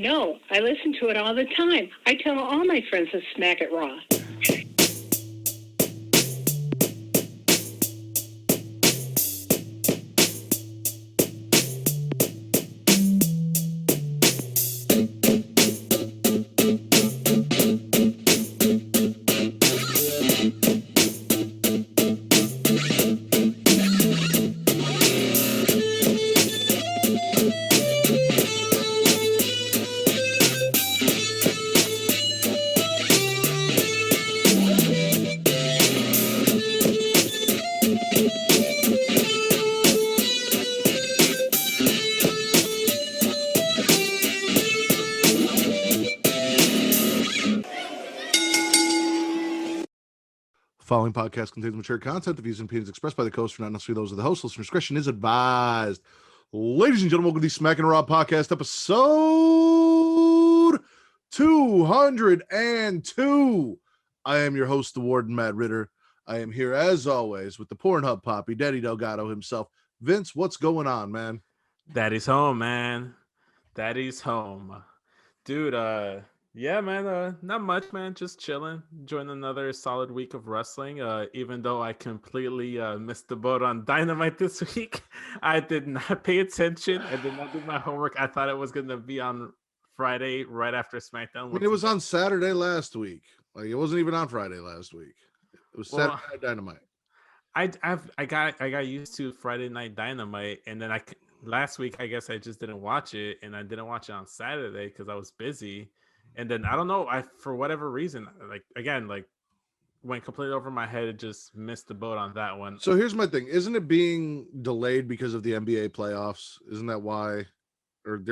No, I listen to it all the time. I tell all my friends to smack it raw. Following podcast contains mature content. The views and opinions expressed by the host are not necessarily those of the host. Listener discretion is advised. Ladies and gentlemen, welcome to the Smackin' Raw podcast, episode 202. I am your host, the Warden, Matt Ritter. I am here, as always, with the Pornhub Poppy, Daddy Delgado himself. Vince, what's going on, man? Daddy's home, man. Daddy's home. Dude, yeah, man, not much, man. Just chilling, enjoying another solid week of wrestling. Even though I completely missed the boat on Dynamite this week, I did not pay attention. I did not do my homework. I thought it was gonna be on Friday right after SmackDown. I mean, it was on Saturday last week. Like, it wasn't even on Friday last week. It was Saturday Night Dynamite. I got used to Friday Night Dynamite, and then last week I guess I just didn't watch it, and I didn't watch it on Saturday because I was busy. And then I don't know, I for whatever reason, like went completely over my head and just missed the boat on that one. So here's my thing: isn't it being delayed because of the NBA playoffs? Isn't that why? Or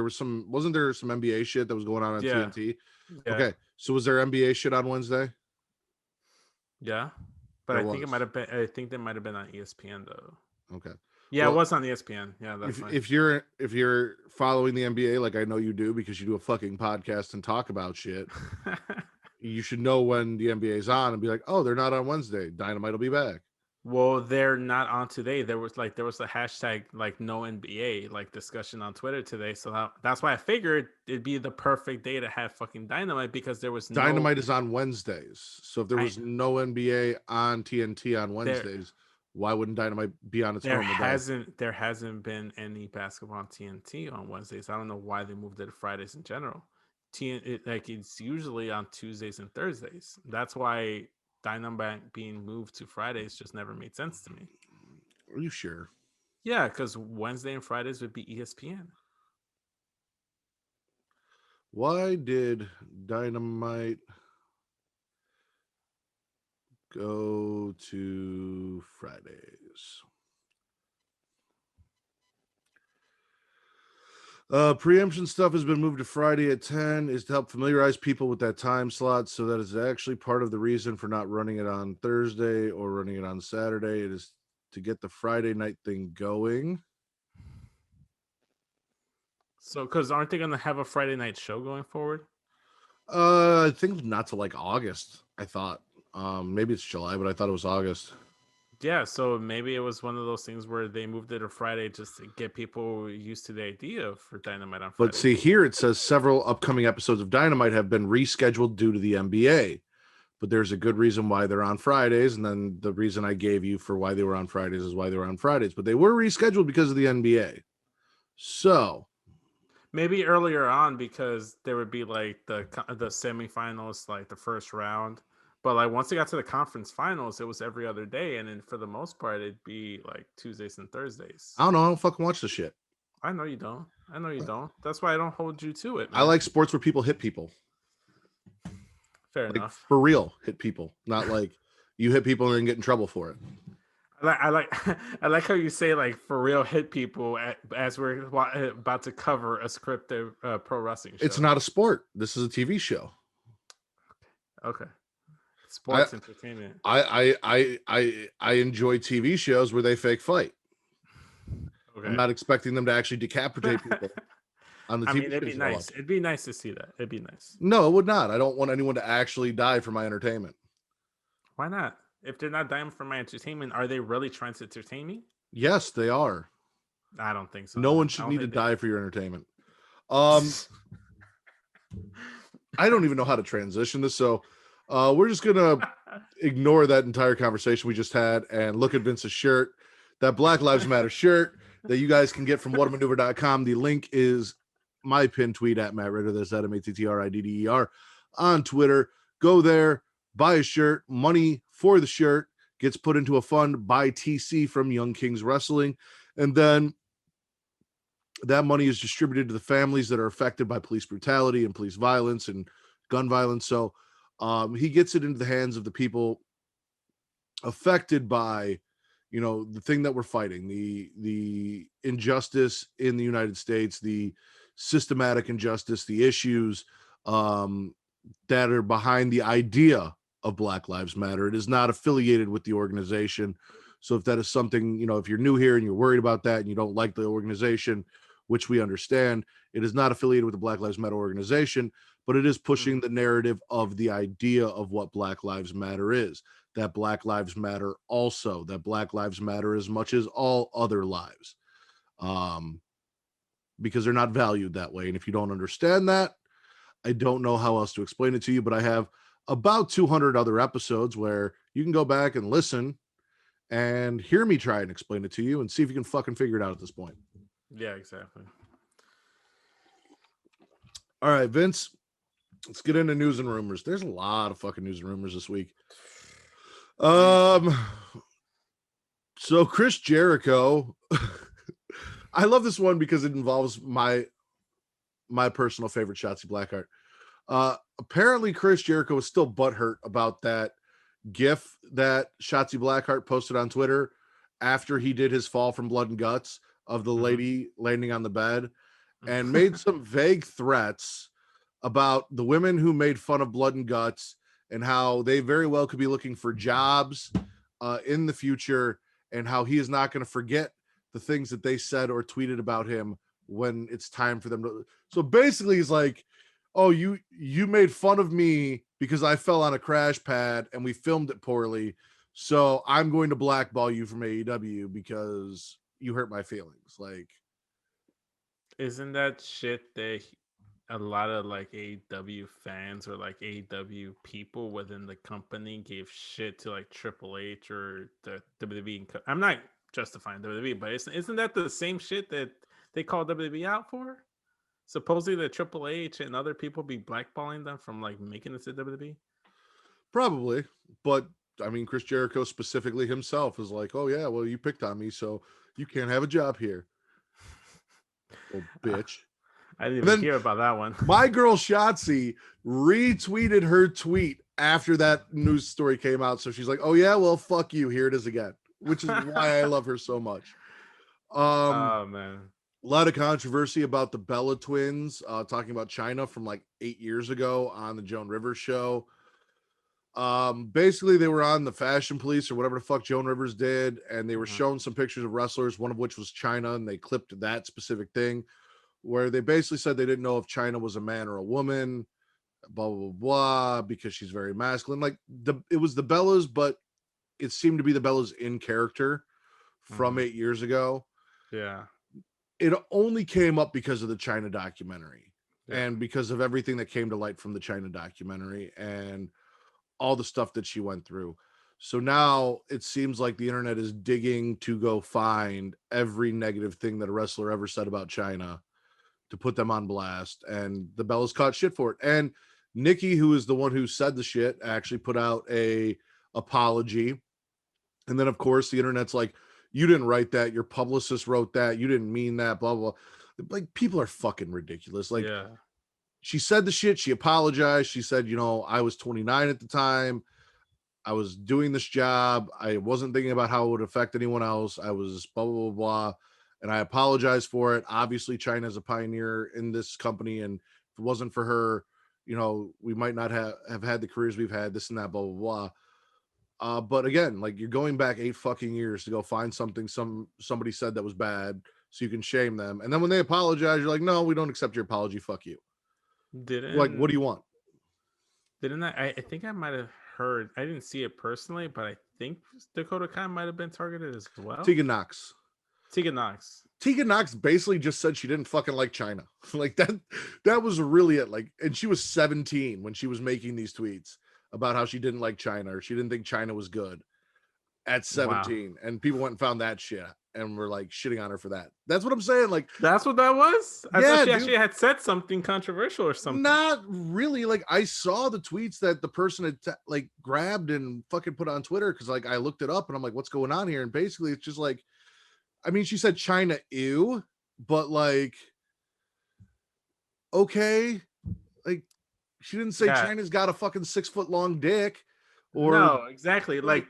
wasn't there some NBA shit that was going on TNT? Yeah. Okay, so was there NBA shit on Wednesday? Yeah, but I think it might have been. I think they might have been on ESPN though. Okay. Yeah, well, it was on ESPN. Yeah, that's if you're following the NBA like I know you do because you do a fucking podcast and talk about shit, you should know when the NBA is on and be like, oh, they're not on Wednesday. Dynamite will be back. Well, they're not on today. There was a hashtag like no NBA like discussion on Twitter today, so that's why I figured it'd be the perfect day to have fucking Dynamite because there was Dynamite is on Wednesdays. So if there was no NBA on TNT on Wednesdays, why wouldn't Dynamite be on its normal day? There hasn't been any basketball on TNT on Wednesdays. I don't know why they moved it to Fridays in general. It's usually on Tuesdays and Thursdays. That's why Dynamite being moved to Fridays just never made sense to me. Are you sure? Yeah, because Wednesday and Fridays would be ESPN. Why did Dynamite go to Fridays? Preemption stuff has been moved to Friday at 10 is to help familiarize people with that time slot. So that is actually part of the reason for not running it on Thursday or running it on Saturday. It is to get the Friday night thing going. So, because aren't they going to have a Friday night show going forward? I think not till like August. I thought maybe it's July, but I thought it was August. Yeah, so maybe it was one of those things where they moved it to Friday just to get people used to the idea for Dynamite on Friday. But see, here it says several upcoming episodes of Dynamite have been rescheduled due to the NBA. But there's a good reason why they're on Fridays, and then the reason I gave you for why they were on Fridays is why they were on Fridays. But they were rescheduled because of the NBA. So maybe earlier on because there would be like the semifinals, like the first round. But like once they got to the conference finals, it was every other day, and then for the most part, it'd be like Tuesdays and Thursdays. I don't know. I don't fucking watch the shit. I know you don't. That's why I don't hold you to it, man. I like sports where people hit people. Fair enough. For real, hit people, not like you hit people and then get in trouble for it. I like how you say like for real hit people as we're about to cover a scripted pro wrestling show. It's not a sport. This is a TV show. Okay. Sports entertainment. I enjoy TV shows where they fake fight. Okay. I'm not expecting them to actually decapitate people on the TV. It'd be nice. It'd be nice to see that. It'd be nice. No, it would not. I don't want anyone to actually die for my entertainment. Why not? If they're not dying for my entertainment, are they really trying to entertain me? Yes, they are. I don't think so. No one should need to die for your entertainment. I don't even know how to transition this. So we're just gonna ignore that entire conversation we just had and look at Vince's shirt, that Black Lives Matter shirt that you guys can get from whatamaneuver.com. The link is my pinned tweet at Matt Ritter. That's at MATTRIDDER on Twitter. Go there, buy a shirt. Money for the shirt gets put into a fund by TC from Young Kings Wrestling. And then that money is distributed to the families that are affected by police brutality and police violence and gun violence. So he gets it into the hands of the people affected by, you know, the thing that we're fighting, the injustice in the United States, the systematic injustice, the issues that are behind the idea of Black Lives Matter. It is not affiliated with the organization. So if that is something, you know, if you're new here and you're worried about that and you don't like the organization, which we understand, it is not affiliated with the Black Lives Matter organization, but it is pushing the narrative of the idea of what Black Lives Matter is. That Black Lives Matter also, that Black Lives Matter as much as all other lives, because they're not valued that way. And if you don't understand that, I don't know how else to explain it to you, but I have about 200 other episodes where you can go back and listen and hear me try and explain it to you and see if you can fucking figure it out at this point. Yeah, exactly. All right, Vince, let's get into news and rumors. There's a lot of fucking news and rumors this week. So Chris Jericho, I love this one because it involves my personal favorite, Shotzi Blackheart. Apparently Chris Jericho is still butthurt about that GIF that Shotzi Blackheart posted on Twitter after he did his fall from Blood and Guts of the lady landing on the bed, and made some vague threats about the women who made fun of Blood and Guts and how they very well could be looking for jobs in the future, and how he is not going to forget the things that they said or tweeted about him when it's time for them to. So basically he's like, oh, you made fun of me because I fell on a crash pad and we filmed it poorly, so I'm going to blackball you from AEW because you hurt my feelings. Like, isn't that shit that a lot of like AEW fans or like AEW people within the company gave shit to like Triple H or the WWE? I'm not justifying WWE, but isn't that the same shit that they call WWE out for? Supposedly the Triple H and other people be blackballing them from like making it to WWE. probably, but I mean, Chris Jericho specifically himself is like, oh yeah, well, you picked on me, so you can't have a job here. Oh, bitch. I didn't And even then hear about that one. my girl Shotzi retweeted her tweet after that news story came out. So she's like, oh yeah, well, fuck you. Here it is again, which is why I love her so much. Oh man. A lot of controversy about the Bella twins, talking about China from like 8 years ago on the Joan Rivers show. Basically they were on the Fashion Police or whatever the fuck Joan Rivers did, and they were showing some pictures of wrestlers, one of which was China, and they clipped that specific thing where they basically said they didn't know if China was a man or a woman, blah blah blah, because she's very masculine. Like it was the Bellas, but it seemed to be the Bellas in character from 8 years ago. Yeah. It only came up because of the China documentary and because of everything that came to light from the China documentary and all the stuff that she went through. So now it seems like the internet is digging to go find every negative thing that a wrestler ever said about China to put them on blast, and the Bellas caught shit for it. And Nikki, who is the one who said the shit, actually put out a apology. And then of course the internet's like, you didn't write that, your publicist wrote that, you didn't mean that, blah blah. Like, people are fucking ridiculous. Like, she said the shit, she apologized, she said, you know, I was 29 at the time, I was doing this job, I wasn't thinking about how it would affect anyone else, I was blah blah blah, blah, and I apologize for it. Obviously China is a pioneer in this company, and if it wasn't for her, you know, we might not have had the careers we've had, this and that, blah blah blah. But again, like, you're going back 8 fucking years to go find something somebody said that was bad so you can shame them, and then when they apologize, you're like, no, we don't accept your apology, fuck you. Like, what do you want? Didn't I think I might have heard, I didn't see it personally, but I think Dakota Kai might have been targeted as well. Tegan Knox. Tegan Knox. Tegan Knox basically just said she didn't fucking like China. Like that was really it. Like, and she was 17 when she was making these tweets about how she didn't like China or she didn't think China was good at Wow. 17. And people went and found that shit and were like shitting on her for that. That's what I'm saying. Like, That's what that was? I thought yeah, she dude, actually had said something controversial or something. not really. Like, I saw the tweets that the person had like grabbed and fucking put on Twitter because like I looked it up and I'm like, what's going on here? And basically it's just like, I mean, she said China, ew, but like, okay, like she didn't say Yeah. China's got a fucking 6 foot long dick, or No, exactly. Like,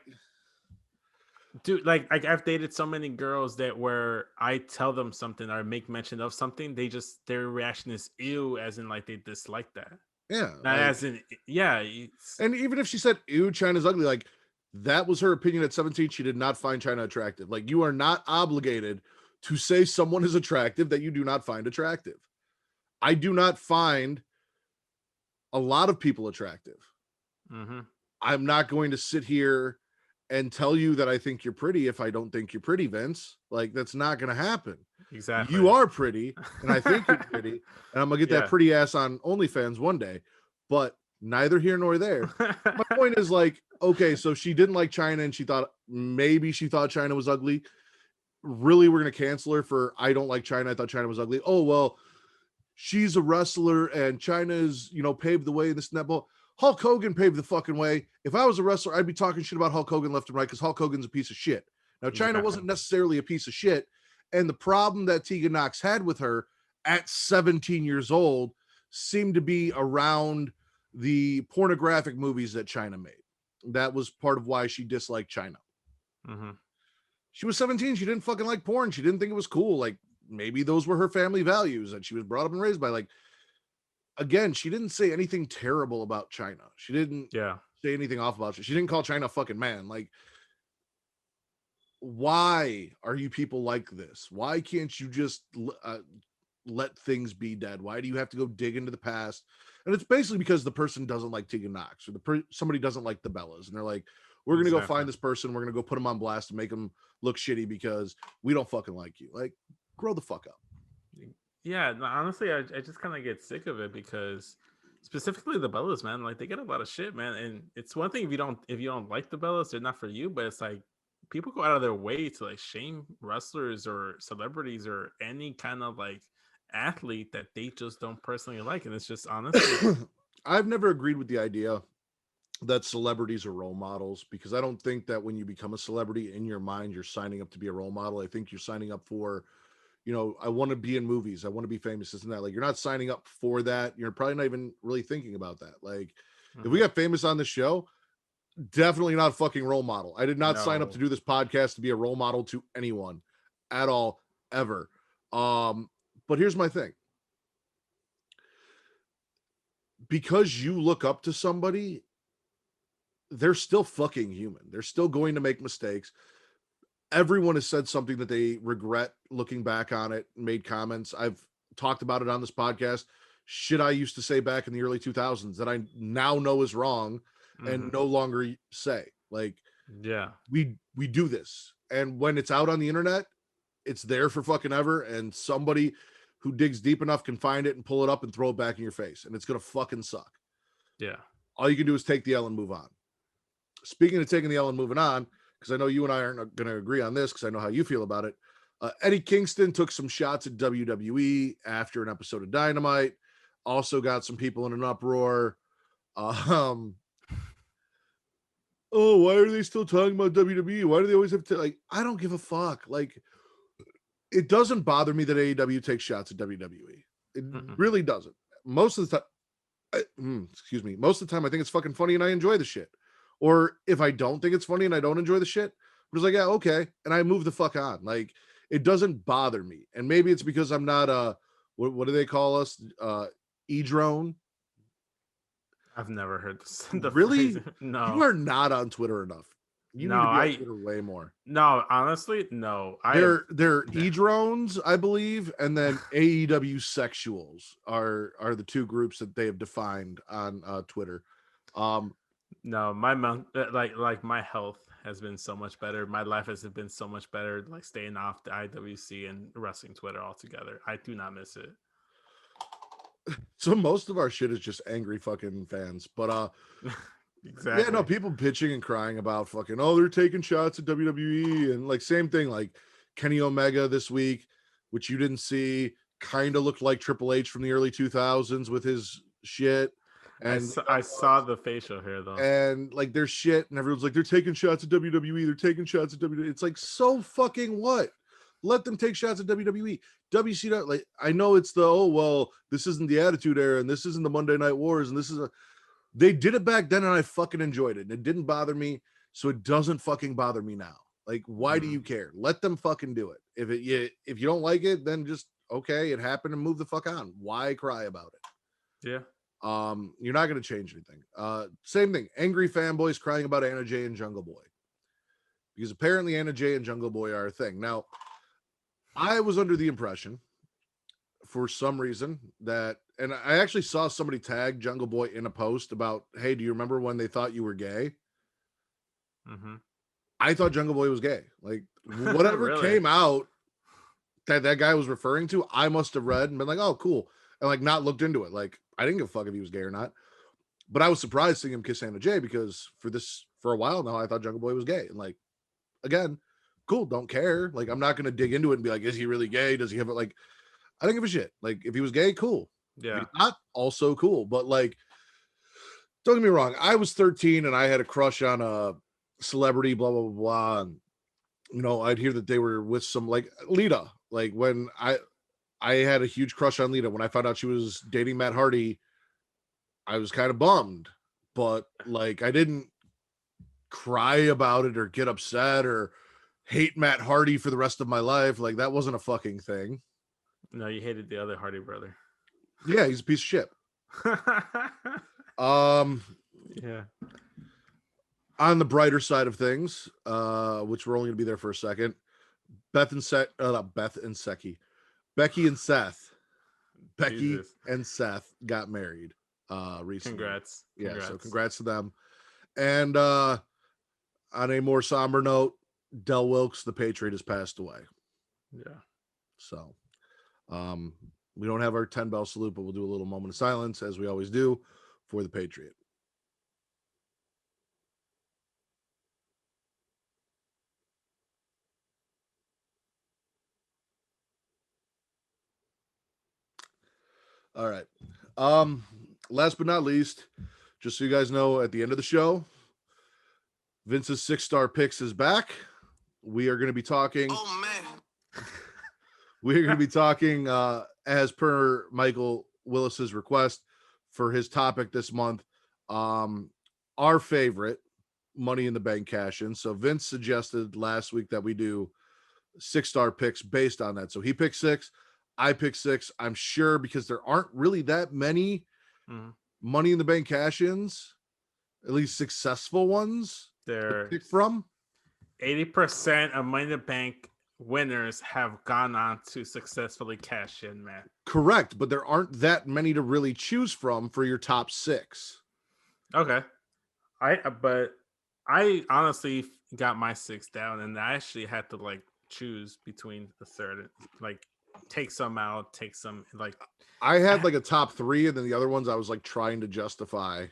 dude, like I've dated so many girls that where I tell them something or make mention of something, they just their reaction is ew, as in like they dislike that. yeah, Not like, as in yeah, it's, and even if she said ew, China's ugly, like that was her opinion at 17. She did not find China attractive. Like, you are not obligated to say someone is attractive that you do not find attractive. I do not find a lot of people attractive. mm-hmm. I'm not going to sit here and tell you that I think you're pretty if I don't think you're pretty, Vince. Like, that's not going to happen. Exactly. You are pretty, and I think you're pretty, and I'm gonna get that Yeah. pretty ass on OnlyFans one day. But neither here nor there. My point is, like, okay, so she didn't like China, and she thought China was ugly. Really, we're gonna cancel her for I don't like China. I thought China was ugly. Oh well, she's a wrestler, and China's paved the way. This and that. But Hulk Hogan paved the fucking way. If I was a wrestler, I'd be talking shit about Hulk Hogan left and right because Hulk Hogan's a piece of shit. Now, China Exactly. wasn't necessarily a piece of shit. And the problem that Tegan Knox had with her at 17 years old seemed to be around the pornographic movies that China made. That was part of why she disliked China. Mm-hmm. She was 17. She didn't fucking like porn. She didn't think it was cool. Like, maybe those were her family values that she was brought up and raised by. Like, again, she didn't say anything terrible about China. She didn't Yeah. say anything off about it. She didn't call China a fucking man. Like, why are you people like this? Why can't you just let things be dead? Why do you have to go dig into the past? And it's basically because the person doesn't like Tegan Knox, or somebody doesn't like the Bellas, and they're like, we're gonna go Exactly. find this person, we're gonna go put them on blast and make them look shitty because we don't fucking like you. Like, grow the fuck up. Yeah, no, honestly, I just kind of get sick of it because specifically the Bellas, man, like they get a lot of shit, man. And it's one thing if you don't like the Bellas, they're not for you. But it's like people go out of their way to like shame wrestlers or celebrities or any kind of like athlete that they just don't personally like, and it's just honestly, I've never agreed with the idea that celebrities are role models because I don't think that when you become a celebrity in your mind, you're signing up to be a role model. I think you're signing up for, I want to be in movies. I want to be famous, isn't that? Like, you're not signing up for that. You're probably not even really thinking about that. Like, if we mhm. got famous on the show, definitely not a fucking role model. I did not sign up to No, do this podcast to be a role model to anyone at all, ever. But here's my thing. Because you look up to somebody, they're still fucking human. They're still going to make mistakes. Everyone has said something that they regret looking back on it, made comments. I've talked about it on this podcast. Shit I used to say back in the early 2000s that I now know is wrong and hmm no longer say. Like, yeah, we do this. And when it's out on the internet, it's there for fucking ever. And somebody who digs deep enough can find it and pull it up and throw it back in your face. And it's gonna fucking suck. yeah. All you can do is take the L and move on. Speaking of taking the L and moving on, because I know you and I aren't going to agree on this because I know how you feel about it. Eddie Kingston took some shots at WWE after an episode of Dynamite. Also got some people in an uproar. Oh, why are they still talking about WWE? Why do they always have to, like? I don't give a fuck. Like, it doesn't bother me that AEW takes shots at WWE. It Mm-mm. really doesn't. Most of the time, excuse me. Most of the time, I think it's fucking funny and I enjoy the shit. Or if I don't think it's funny and I don't enjoy the shit, I'm just like, yeah, okay, and I move the fuck on. Like, it doesn't bother me. And maybe it's because I'm not what do they call us? E-drone. I've never heard this, the phrase. Really? You No, are not on Twitter enough. You no, need to be on I Twitter way more. no. Honestly, no. I have. They're Nah. E-drones, I believe, and then AEW sexuals are the two groups that they have defined on Twitter. Um, No, my like my health has been so much better. My life has been so much better, like staying off the IWC and wrestling Twitter altogether. I do not miss it. So most of our shit is just angry fucking fans. But Exactly. yeah, no, people bitching and crying about fucking, oh, they're taking shots at WWE. And like, same thing, like Kenny Omega this week, which you didn't see, kind of looked like Triple H from the early 2000s with his shit. And I saw the facial hair though. and like there's shit, and everyone's like, they're taking shots at WWE, they're taking shots at WWE. It's like, so fucking what? Let them take shots at WWE. WCW, like, I know it's the, oh well, this isn't the Attitude Era, and this isn't the Monday Night Wars, and this is a, they did it back then, and I fucking enjoyed it, and it didn't bother me, so it doesn't fucking bother me now. Like, why do you care? Let them fucking do it. If you don't like it, then just okay, it happened, and move the fuck on. Why cry about it? Yeah. You're not going to change anything. Same thing, angry fanboys crying about Anna Jay and Jungle Boy, because apparently Anna Jay and Jungle Boy are a thing. Now, I was under the impression for some reason that, and I actually saw somebody tag Jungle Boy in a post about, hey, do you remember when they thought you were gay? Mm-hmm. I thought Jungle Boy was gay. Like, whatever Really? came out that guy was referring to, I must have read and been like, oh, cool. And like not looked into it. Like, I didn't give a fuck if he was gay or not. But I was surprised seeing him kiss Anna Jay, because for a while now, I thought Jungle Boy was gay. And like, again, cool, don't care. Like, I'm not going to dig into it and be like, is he really gay? Does he have it? Like, I don't give a shit. Like, if he was gay, cool. Yeah. If he's not, also cool. But like, don't get me wrong. I was 13 and I had a crush on a celebrity, blah, blah, blah, blah. And, you know, I'd hear that they were with some, like, Lita. Like, when I had a huge crush on Lita. When I found out she was dating Matt Hardy, I was kind of bummed. But like, I didn't cry about it or get upset or hate Matt Hardy for the rest of my life. Like, that wasn't a fucking thing. No, you hated the other Hardy brother. Yeah, he's a piece of shit. Yeah. On the brighter side of things, which we're only gonna be there for a second, Becky and Seth, Jesus. and Seth got married recently. Congrats. Yeah, so congrats to them. And on a more somber note, Del Wilkes, the Patriot, has passed away. Yeah. So we don't have our 10 bell salute, but we'll do a little moment of silence, as we always do, for the Patriot. All right. Last but not least, just so you guys know, at the end of the show, Vince's 6-star picks is back. We are going to be talking. Oh man. We're going to be talking, as per Michael Willis's request for his topic this month, our favorite Money in the Bank cash-in. So Vince suggested last week that we do 6-star picks based on that. So he picked 6. I picked 6. I'm sure, because there aren't really that many Money in the Bank cash-ins, at least successful ones, They're to pick from. 80% of Money in the Bank winners have gone on to successfully cash in, man. Correct, but there aren't that many to really choose from for your top 6. Okay. But I honestly got my 6 down, and I actually had to like choose between the third, like take some out, take some, like I had like a top 3, and then the other ones I was like trying to justify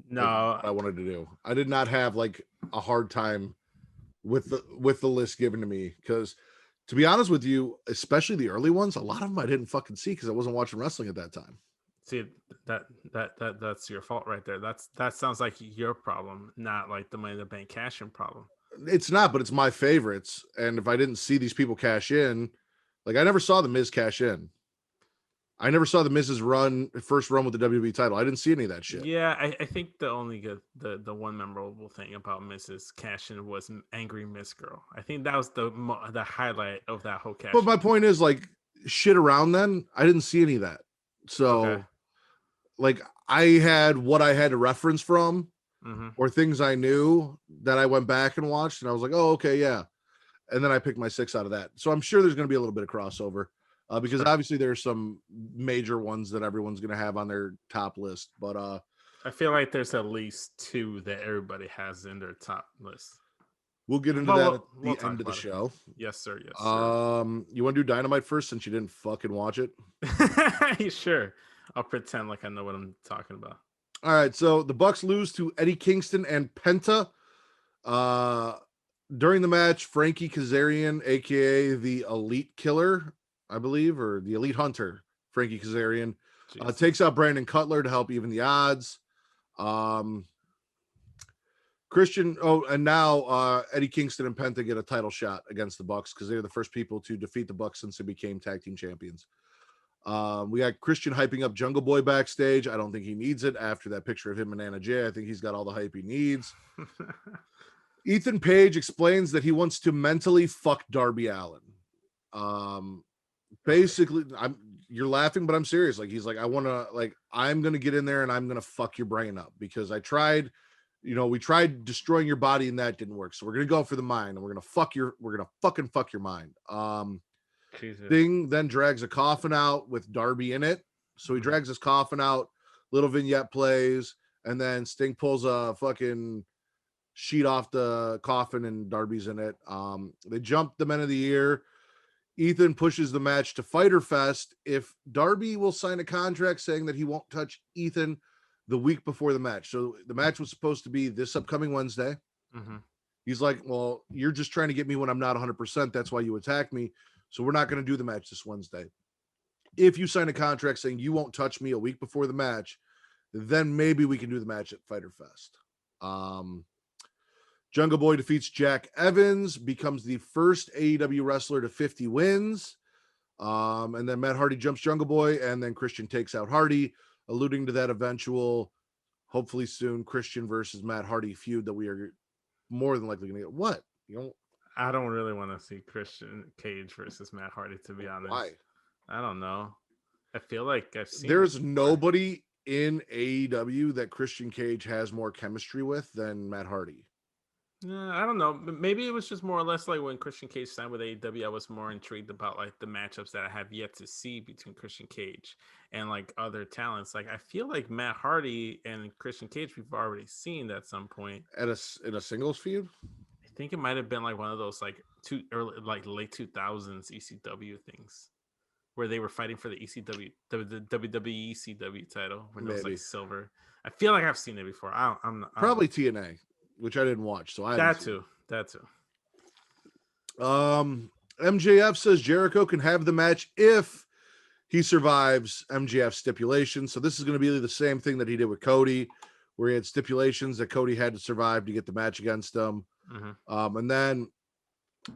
no, what I wanted to do. I did not have like a hard time with the list given to me, because to be honest with you, especially the early ones, a lot of them I didn't fucking see because I wasn't watching wrestling at that time. see that's your fault right there. That sounds like your problem, not like the Money in the Bank cash in problem. It's not, but it's my favorites. And if I didn't see these people cash in, like I never saw the Miz cash in. I never saw the Miz's first run with the WWE title. I didn't see any of that shit. Yeah, I think the only good the one memorable thing about Mrs. Cash-in was Angry Miss Girl. I think that was the highlight of that whole cash. But my point is, like, shit around then, I didn't see any of that. So, Okay. like, I had what I had to reference from, or things I knew that I went back and watched, and I was like, oh, okay, yeah. And then I picked my 6 out of that. So I'm sure there's going to be a little bit of crossover. Because obviously there's some major ones that everyone's going to have on their top list. But I feel like there's at least 2 that everybody has in their top list. We'll get into that at the end of the show. Yes, sir. Yes, sir. You want to do Dynamite first since you didn't fucking watch it? Sure. I'll pretend like I know what I'm talking about. All right. So the Bucks lose to Eddie Kingston and Penta. During the match, Frankie Kazarian, aka the Elite Killer, I believe, or the Elite Hunter, Frankie Kazarian, takes out Brandon Cutler to help even the odds. Christian, and now Eddie Kingston and Penta get a title shot against the Bucks because they're the first people to defeat the Bucks since they became tag team champions. We got Christian hyping up Jungle Boy backstage. I don't think he needs it after that picture of him and Anna Jay. I think he's got all the hype he needs. Ethan Page explains that he wants to mentally fuck Darby Allin. Basically, you're laughing, but I'm serious. Like, he's like, I'm gonna get in there and I'm gonna fuck your brain up because I tried, we tried destroying your body and that didn't work. So we're gonna go for the mind and we're gonna fucking fuck your mind. Sting then drags a coffin out with Darby in it. So he drags his coffin out, little vignette plays, and then Sting pulls a fucking sheet off the coffin and Darby's in it. They jump the Men of the Year. Ethan pushes the match to Fyter Fest if Darby will sign a contract saying that he won't touch Ethan the week before the match. So the match was supposed to be this upcoming Wednesday. He's like, well, you're just trying to get me when I'm not 100%. That's why you attacked me. So we're not going to do the match this Wednesday. If you sign a contract saying you won't touch me a week before the match, then maybe we can do the match at Fyter Fest. Jungle Boy defeats Jack Evans, becomes the first AEW wrestler to 50 wins. And then Matt Hardy jumps Jungle Boy, and then Christian takes out Hardy, alluding to that eventual, hopefully soon, Christian versus Matt Hardy feud that we are more than likely going to get. What? I don't really want to see Christian Cage versus Matt Hardy, to be honest. Why? I don't know. I feel like I've seen. There's nobody in AEW that Christian Cage has more chemistry with than Matt Hardy. I don't know. Maybe it was just more or less like when Christian Cage signed with AEW, I was more intrigued about like the matchups that I have yet to see between Christian Cage and like other talents. Like I feel like Matt Hardy and Christian Cage we've already seen at some point in a singles feud. I think it might have been like one of those like late 2000s ECW things where they were fighting for the ECW, the WWE ECW title when it was like silver. I feel like I've seen it before. I'm probably TNA. Which I didn't watch, so I that too. MJF says Jericho can have the match if he survives MJF stipulations. So this is going to be the same thing that he did with Cody, where he had stipulations that Cody had to survive to get the match against him. And then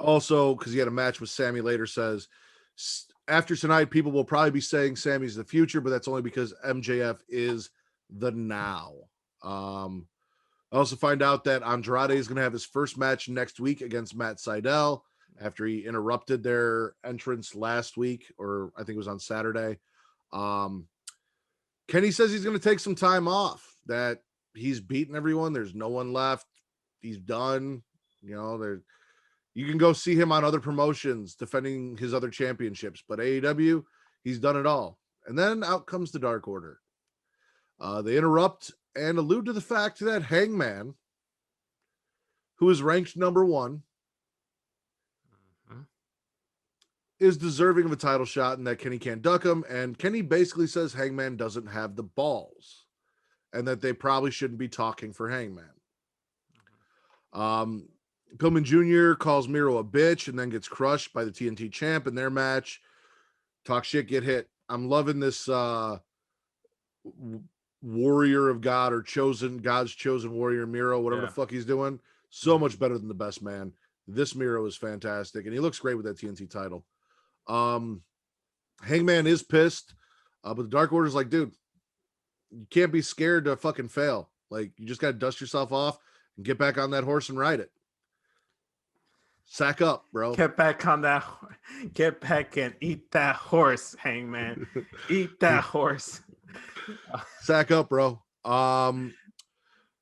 also because he had a match with Sammy later, says after tonight people will probably be saying Sammy's the future, but that's only because MJF is the now. I also find out that Andrade is going to have his first match next week against Matt Sydal after he interrupted their entrance last week, or I think it was on Saturday. Kenny says he's going to take some time off, that he's beaten everyone. There's no one left. He's done. You can go see him on other promotions defending his other championships, but AEW, he's done it all. And then out comes the Dark Order. They interrupt and allude to the fact that Hangman, who is ranked number 1, is deserving of a title shot and that Kenny can't duck him. And Kenny basically says Hangman doesn't have the balls and that they probably shouldn't be talking for Hangman. Pillman Jr. calls Miro a bitch and then gets crushed by the TNT champ in their match. Talk shit, get hit. I'm loving this warrior of God or God's chosen warrior Miro, whatever the fuck he's doing. So much better than the best man. This Miro is fantastic and he looks great with that TNT title. Hangman is pissed, but the Dark Order's like, dude, you can't be scared to fucking fail. Like, you just got to dust yourself off and get back on that horse and ride it. Sack up, bro. Get back on that. Get back and eat that horse, Hangman. Eat that horse. Sack up, bro.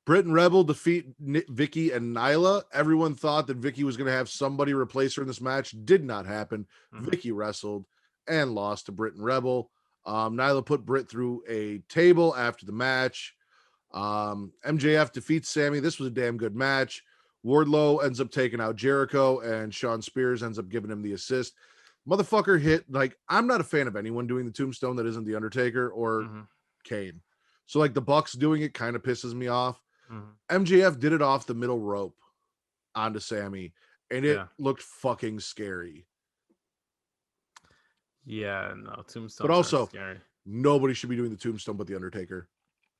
Britt and Rebel defeat Vicky and Nyla. Everyone thought that Vicky was going to have somebody replace her in this match. Did not happen. Vicky wrestled and lost to Britt and Rebel. Nyla put Britt through a table after the match. MJF defeats Sammy. This was a damn good match. Wardlow ends up taking out Jericho, and Shawn Spears ends up giving him the assist. Motherfucker hit, like, I'm not a fan of anyone doing the tombstone that isn't the Undertaker or Kane. So like the Bucks doing it kind of pisses me off. MJF did it off the middle rope onto Sammy, and it looked fucking scary. Yeah, no, tombstones but also are scary. Nobody should be doing the tombstone but the Undertaker.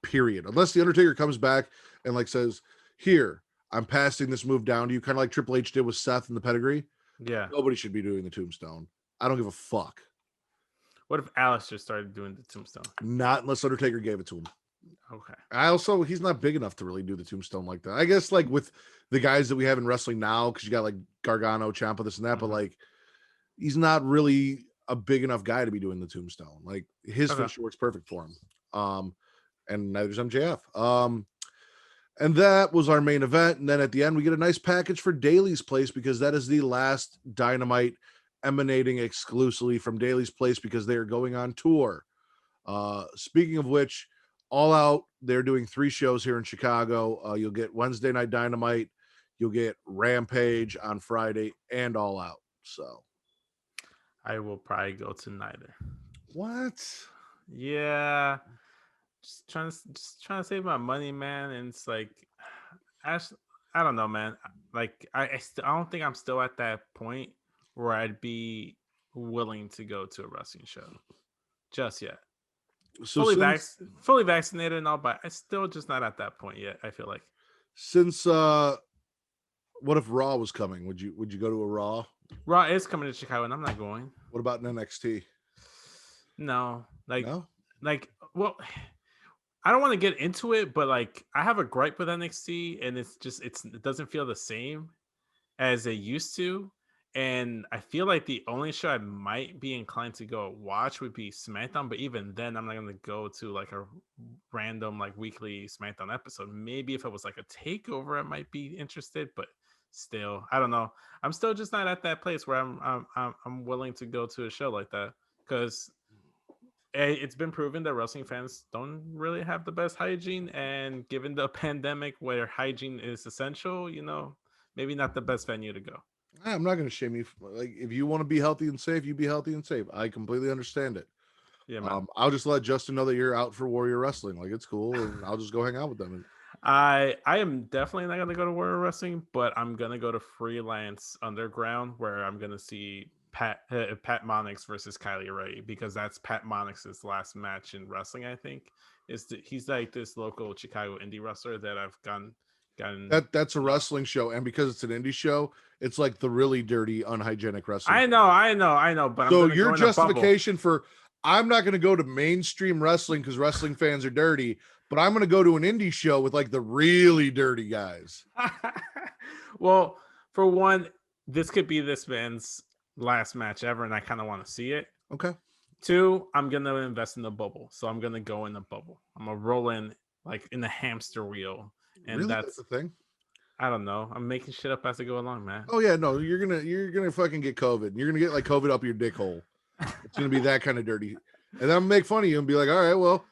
Period. Unless the Undertaker comes back and like says, "Here, I'm passing this move down to you," kind of like Triple H did with Seth in the pedigree. Yeah. Nobody should be doing the tombstone. I don't give a fuck. What if Alistair started doing the tombstone? Not unless Undertaker gave it to him. Okay. He's not big enough to really do the tombstone like that. I guess like with the guys that we have in wrestling now, because you got like Gargano, Ciampa, this and that, but like he's not really a big enough guy to be doing the tombstone. Like his finisher works perfect for him. And neither's MJF. And that was our main event. And then at the end, we get a nice package for Daly's Place, because that is the last Dynamite emanating exclusively from Daly's Place, because they are going on tour. Speaking of which, All Out, they're doing 3 shows here in Chicago. You'll get Wednesday Night Dynamite, you'll get Rampage on Friday, and All Out. So I will probably go to neither. What? Yeah. Just trying to save my money, man. And it's like, I don't know, man. Like I don't think I'm still at that point where I'd be willing to go to a wrestling show just yet. So fully vaccinated and all, but I'm still just not at that point yet. I feel like. Since what if Raw was coming? Would you go to a Raw? Raw is coming to Chicago, and I'm not going. What about an NXT? No, no? Well, I don't want to get into it, but like I have a gripe with NXT, and it doesn't feel the same as it used to. And I feel like the only show I might be inclined to go watch would be SmackDown, but even then, I'm not going to go to like a random like weekly SmackDown episode. Maybe if it was like a takeover, I might be interested, but still, I don't know. I'm still just not at that place where I'm willing to go to a show like that, because it's been proven that wrestling fans don't really have the best hygiene, and given the pandemic where hygiene is essential, maybe not the best venue to go. I'm not going to shame you. Like, if you want to be healthy and safe, you be healthy and safe. I completely understand it. Yeah, man. I'll just let Justin know that you're out for Warrior Wrestling. Like, it's cool, and I'll just go hang out with them. I am definitely not going to go to Warrior Wrestling, but I'm going to go to Freelance Underground, where I'm going to see Pat Monix versus Kylie Ray, because that's Pat Monix's last match in wrestling. I think he's like this local Chicago indie wrestler that I've gotten. That's a wrestling show, and because it's an indie show, it's like the really dirty, unhygienic wrestling. I know. But so your justification for I'm not going to go to mainstream wrestling because wrestling fans are dirty, but I'm going to go to an indie show with like the really dirty guys. Well, for one, this could be this man's last match ever, and I kind of want to see it. Okay. 2, I'm going to invest in the bubble, so I'm going to go in the bubble. I'm going to roll in like in the hamster wheel. And really? That's the thing. I don't know. I'm making shit up as I go along, man. Oh yeah, no, you're gonna fucking get COVID. You're gonna get like COVID up your dick hole. It's gonna be that kind of dirty. And then I'm make fun of you and be like, all right, well,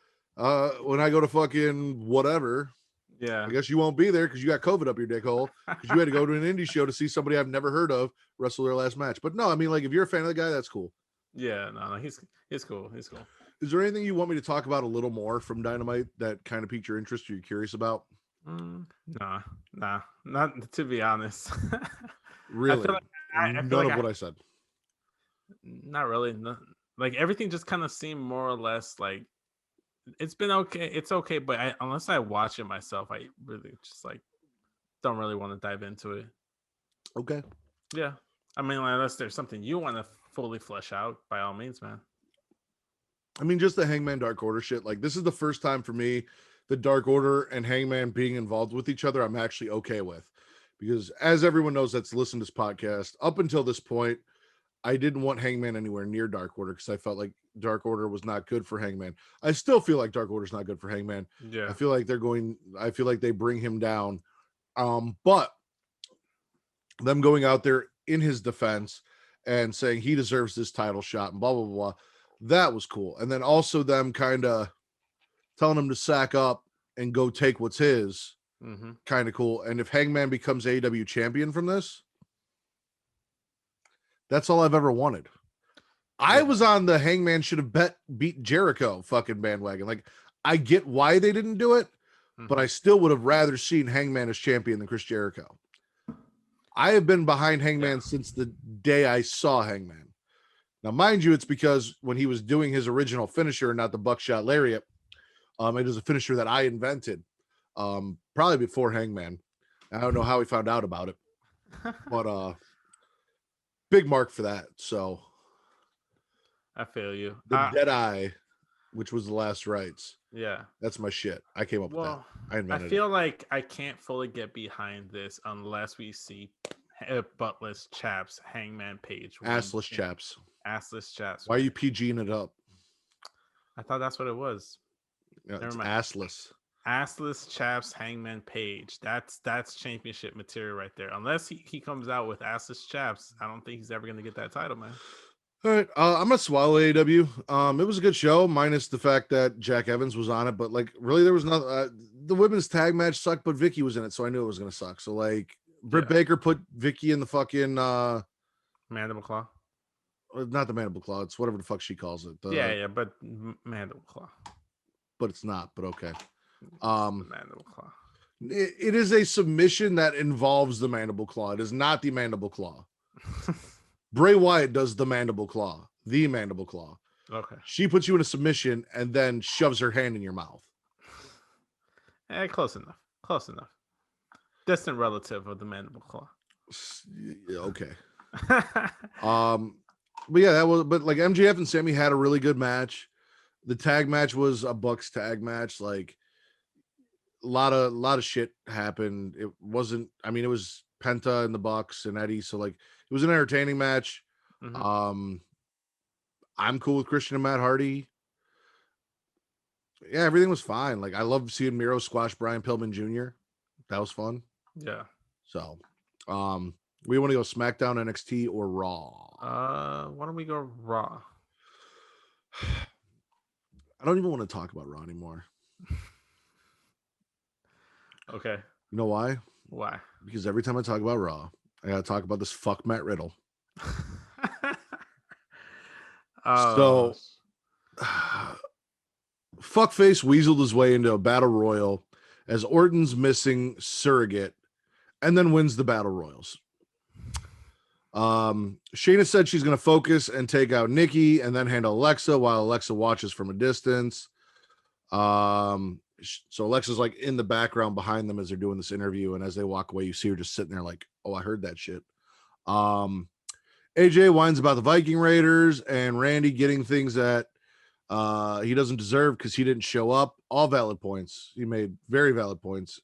when I go to fucking whatever, yeah, I guess you won't be there because you got COVID up your dick hole because you had to go to an indie show to see somebody I've never heard of wrestle their last match. But no, I mean, like, if you're a fan of the guy, that's cool. Yeah, no, he's cool. He's cool. Is there anything you want me to talk about a little more from Dynamite that kind of piqued your interest or you're curious about? Nah, not to be honest. Really? I feel like what I said. Not really. No, like everything just kind of seemed more or less like it's been okay. It's okay, but unless I watch it myself, I really just like don't really want to dive into it. Okay. Yeah. I mean, unless there's something you want to fully flesh out, by all means, man. I mean, just the Hangman Dark Order shit. Like, this is the first time for me the Dark Order and Hangman being involved with each other, I'm actually okay with. Because as everyone knows that's listened to this podcast, up until this point, I didn't want Hangman anywhere near Dark Order because I felt like Dark Order was not good for Hangman. I still feel like Dark Order is not good for Hangman. Yeah. I feel like they bring him down. But them going out there in his defense and saying he deserves this title shot and blah, blah, blah, that was cool. And then also them kind of telling him to sack up and go take what's his Mm-hmm. kind of cool. And if Hangman becomes AEW champion from this, that's all I've ever wanted. I was on the Hangman should have beat Jericho fucking bandwagon. Like, I get why they didn't do it, but I still would have rather seen Hangman as champion than Chris Jericho. I have been behind Hangman since the day I saw Hangman. Now, mind you, it's because when he was doing his original finisher, not the buckshot lariat, it is a finisher that I invented, probably before Hangman. I don't know how he found out about it, but big mark for that. So I feel you. the Dead Eye, which was the last rites. Yeah, that's my shit. I came up with that. I feel like I can't fully get behind this unless we see buttless chaps, Hangman Page, assless chaps. Why are you PGing it up? I thought that's what it was. Yeah, it's assless chaps, Hangman Page. That's championship material right there. Unless he comes out with assless chaps, I don't think he's ever gonna get that title, man. All right, I'm gonna swallow AEW. It was a good show, minus the fact that Jack Evans was on it. But like, really, there was nothing. The women's tag match sucked, but Vicky was in it, so I knew it was gonna suck. So like, Britt Baker put Vicky in the fucking mandible claw. Not the mandible claw. It's whatever the fuck she calls it. But mandible claw. But it's not. But okay. Mandible claw. It is a submission that involves the mandible claw. It is not the mandible claw. Bray Wyatt does the mandible claw. Okay. She puts you in a submission and then shoves her hand in your mouth. Close enough. Distant relative of the mandible claw. Okay. But yeah, but like MJF and Sammy had a really good match. The tag match was a Bucks tag match. Like a lot of shit happened. It wasn't. I mean, it was Penta and the Bucks and Eddie. So like, it was an entertaining match. Mm-hmm. I'm cool with Christian and Matt Hardy. Yeah, everything was fine. Like, I love seeing Miro squash Brian Pillman Jr. That was fun. Yeah. So, we want to go SmackDown, NXT, or Raw? Why don't we go Raw? I don't even want to talk about Raw anymore. Okay. You know why? Why? Because every time I talk about Raw, I gotta talk about this fuck Matt Riddle. So, fuckface weaseled his way into a battle royal as Orton's missing surrogate, and then wins the battle royals. Shayna said she's going to focus and take out Nikki and then handle Alexa while Alexa watches from a distance. So Alexa's like in the background behind them as they're doing this interview, and as they walk away, you see her just sitting there like, oh, I heard that shit. AJ whines about the Viking Raiders and Randy getting things that he doesn't deserve because he didn't show up. All valid points. He made very valid points.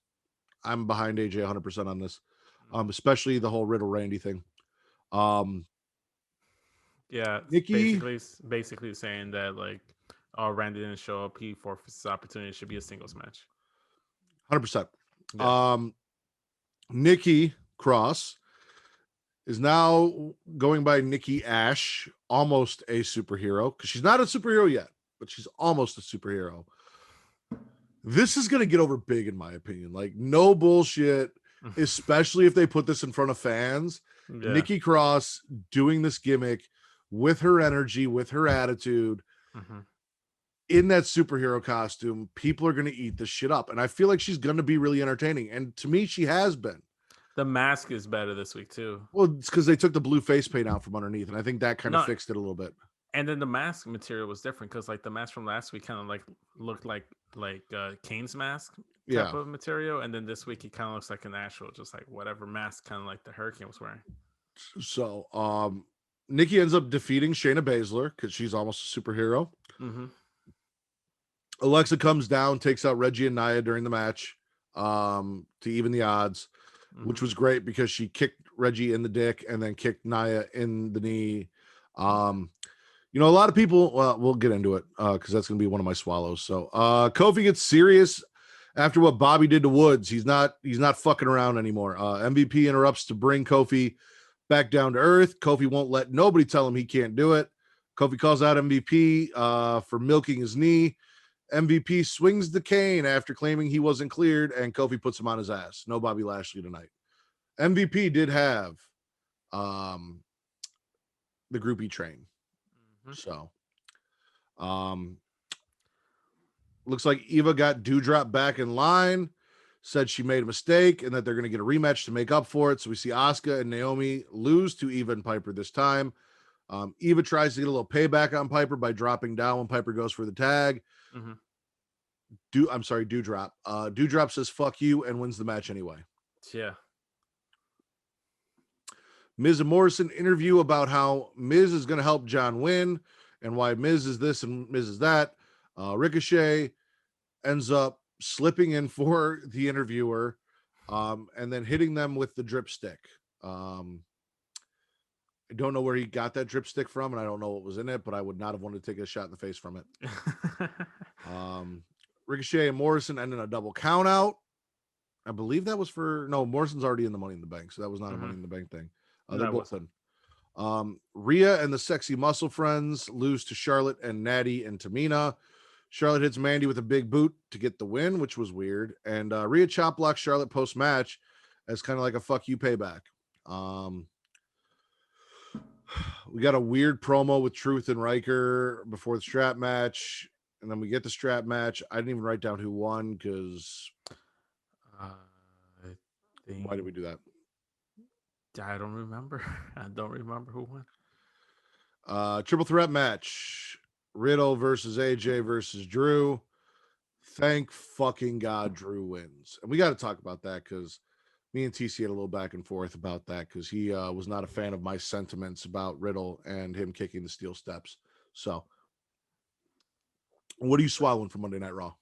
I'm behind AJ 100% on this, especially the whole Riddle Randy thing. Yeah, Nikki basically saying that like, oh, Randy didn't show up, he forfeits his opportunity. It should be a singles match. 100%. Yeah. Nikki Cross is now going by Nikki Ash, almost a superhero, because she's not a superhero yet, but she's almost a superhero. This is going to get over big, in my opinion. Like, no bullshit, especially if they put this in front of fans. Yeah. Nikki Cross doing this gimmick with her energy, with her attitude, in that superhero costume, people are going to eat this shit up. And I feel like she's going to be really entertaining. And to me, she has been. The mask is better this week, too. Well, it's because they took the blue face paint out from underneath. And I think that kind of fixed it a little bit. And then the mask material was different because like the mask from last week kind of like looked like Kane's mask type of material. And then this week it kind of looks like an actual, just like whatever mask kind of like the Hurricane was wearing. So Nikki ends up defeating Shayna Baszler because she's almost a superhero. Alexa comes down, takes out Reggie and Nia during the match to even the odds, which was great because she kicked Reggie in the dick and then kicked Nia in the knee. You know, a lot of people, well, we'll get into it because that's going to be one of my swallows. So Kofi gets serious after what Bobby did to Woods. He's not fucking around anymore. MVP interrupts to bring Kofi back down to earth. Kofi won't let nobody tell him he can't do it. Kofi calls out MVP for milking his knee. MVP swings the cane after claiming he wasn't cleared, and Kofi puts him on his ass. No Bobby Lashley tonight. MVP did have the groupie train. So looks like Eva got Dewdrop back in line, said she made a mistake and that they're going to get a rematch to make up for it. So we see Asuka and Naomi lose to Eva and Piper this time. Eva tries to get a little payback on Piper by dropping down when Piper goes for the tag. Dewdrop. Dewdrop says fuck you and wins the match anyway. Yeah. Miz and Morrison interview about how Miz is going to help John win and why Miz is this and Miz is that. Ricochet ends up slipping in for the interviewer and then hitting them with the drip stick. I don't know where he got that drip stick from, and I don't know what was in it, but I would not have wanted to take a shot in the face from it. Ricochet and Morrison ended a double count out. I believe that was Morrison's already in the Money in the Bank, so that was not a Money in the Bank thing. They're both in. Rhea and the Sexy Muscle Friends lose to Charlotte and Natty and Tamina. Charlotte hits Mandy with a big boot to get the win, which was weird. And Rhea chop blocks Charlotte post-match as kind of like a fuck you payback. We got a weird promo with Truth and Riker before the strap match. And then we get the strap match. I didn't even write down who won because why did we do that? I don't remember. I don't remember who won. Triple threat match. Riddle versus AJ versus Drew. Thank fucking God Drew wins. And we got to talk about that because me and TC had a little back and forth about that because he was not a fan of my sentiments about Riddle and him kicking the steel steps. So what are you swallowing for Monday Night Raw?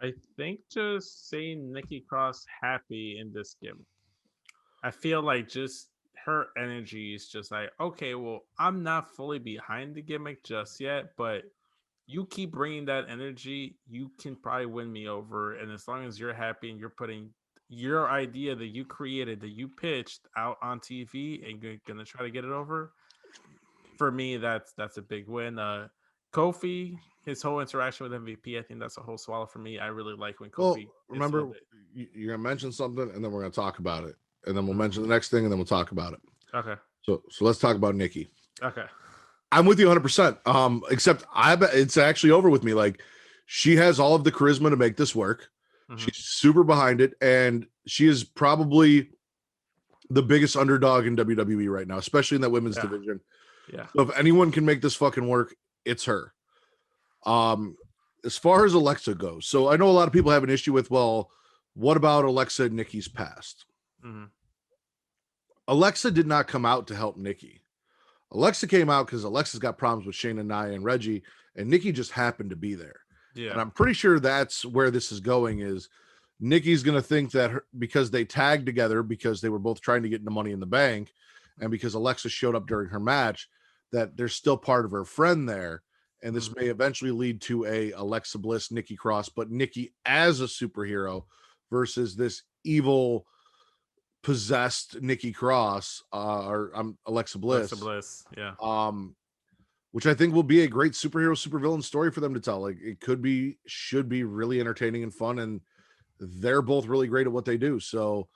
I think just seeing Nikki Cross happy in this game. I feel like just her energy is just like, okay, well, I'm not fully behind the gimmick just yet, but you keep bringing that energy, you can probably win me over. And as long as you're happy and you're putting your idea that you created, that you pitched out on TV and you're going to try to get it over, for me, that's a big win. Kofi, his whole interaction with MVP, I think that's a whole swallow for me. I really like when Kofi. Remember, you're going to mention something and then we're going to talk about it. And then we'll mention the next thing and then we'll talk about it. Okay. So let's talk about Nikki. Okay. I'm with you 100%. Except it's actually over with me. Like, she has all of the charisma to make this work. She's super behind it. And she is probably the biggest underdog in WWE right now, especially in that women's division. Yeah. So if anyone can make this fucking work, it's her. As far as Alexa goes, so I know a lot of people have an issue with, well, what about Alexa and Nikki's past? Alexa did not come out to help Nikki. Alexa came out because Alexa's got problems with Shayna, Nia, and Reggie, and Nikki just happened to be there. Yeah. And I'm pretty sure that's where this is going, is Nikki's going to think that because they tagged together, because they were both trying to get into Money in the Bank, and because Alexa showed up during her match, that there's still part of her friend there. And this may eventually lead to a Alexa Bliss, Nikki Cross, but Nikki as a superhero versus this evil possessed Nikki Cross or Alexa Bliss. Yeah. Which I think will be a great superhero supervillain story for them to tell. Like, it should be really entertaining and fun, and they're both really great at what they do. So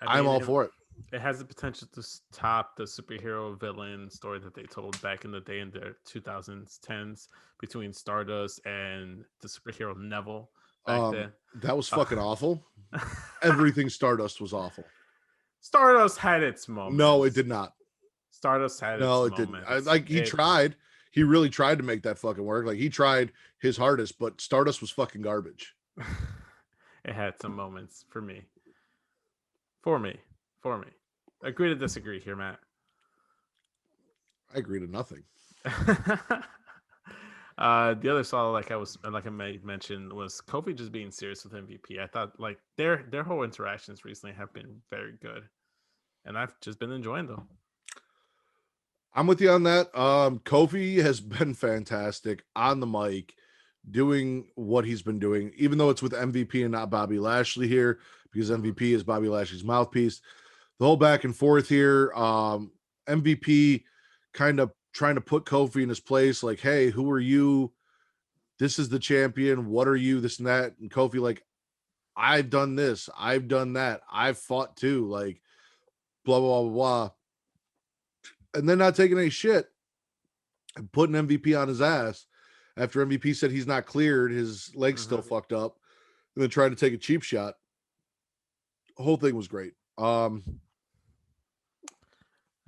I'm all for it. It has the potential to top the superhero villain story that they told back in the day in the 2010s between Stardust and the superhero Neville back then. That was fucking awful. Everything Stardust was awful. Stardust had its moments. No, it did not. Stardust had no, its it moments. didn't. He tried. He really tried to make that fucking work. Like, he tried his hardest, but Stardust was fucking garbage. It had some moments for me. For me. Agree to disagree here, Matt. I agree to nothing. The other solid, like I mentioned, was Kofi just being serious with MVP. I thought like their whole interactions recently have been very good, and I've just been enjoying them. I'm with you on that. Kofi has been fantastic on the mic, doing what he's been doing, even though it's with MVP and not Bobby Lashley here, because MVP is Bobby Lashley's mouthpiece. The whole back and forth here, MVP kind of trying to put Kofi in his place, like, hey, who are you this is the champion. What are you? This and that. And Kofi, like, I've done this. I've done that. I've fought too. Like, blah, blah, blah, blah. And then not taking any shit and putting MVP on his ass after MVP said he's not cleared. His leg's still fucked up. And then trying to take a cheap shot. The whole thing was great. Are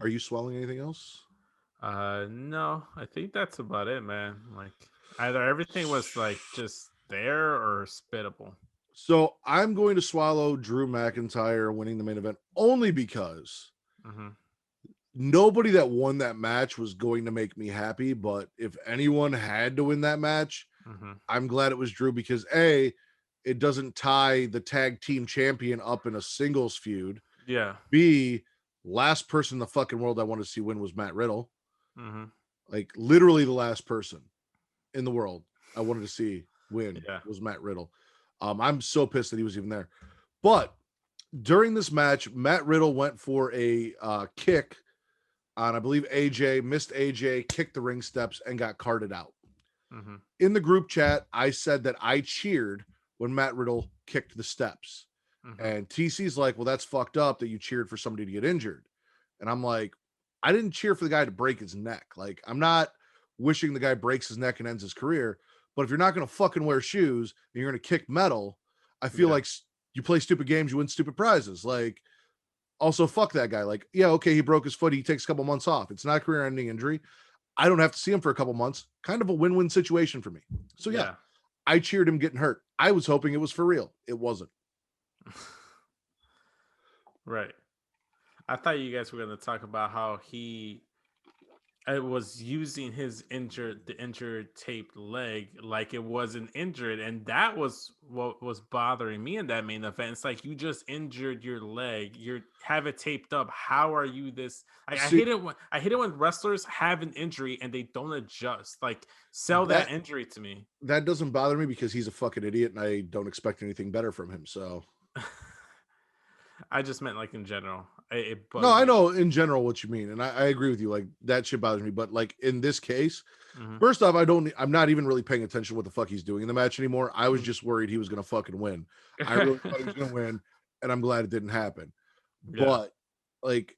you swelling anything else? No, I think that's about it, man. Like either everything was like just there or spittable. So I'm going to swallow Drew McIntyre winning the main event only because nobody that won that match was going to make me happy. But if anyone had to win that match, I'm glad it was Drew because A, it doesn't tie the tag team champion up in a singles feud. Yeah. B, last person in the fucking world I wanted to see win was Matt Riddle. Like literally the last person in the world I wanted to see win was Matt Riddle. I'm so pissed that he was even there. But during this match, Matt Riddle went for a kick on, I believe, AJ, missed AJ, kicked the ring steps, and got carted out. In the group chat, I said that I cheered when Matt Riddle kicked the steps. And TC's like, well, that's fucked up that you cheered for somebody to get injured. And I'm like, I didn't cheer for the guy to break his neck. Like, I'm not wishing the guy breaks his neck and ends his career. But if you're not going to fucking wear shoes and you're going to kick metal, I feel like you play stupid games, you win stupid prizes. Like, also, fuck that guy. Like, yeah, okay, he broke his foot. He takes a couple months off. It's not a career-ending injury. I don't have to see him for a couple months. Kind of a win-win situation for me. So, yeah, I cheered him getting hurt. I was hoping it was for real. It wasn't. Right. I thought you guys were going to talk about how he was using his injured taped leg like it wasn't injured, and that was what was bothering me in that main event. It's like you just injured your leg, you have it taped up. How are you this? I hate it when wrestlers have an injury and they don't adjust. Like sell that injury to me. That doesn't bother me because he's a fucking idiot, and I don't expect anything better from him. So. I just meant like in general. No, I know in general what you mean, and I agree with you. Like that shit bothers me, but like in this case, first off, I'm not even really paying attention to what the fuck he's doing in the match anymore. I was just worried he was gonna fucking win. I really thought he was gonna win, and I'm glad it didn't happen. Yeah. But like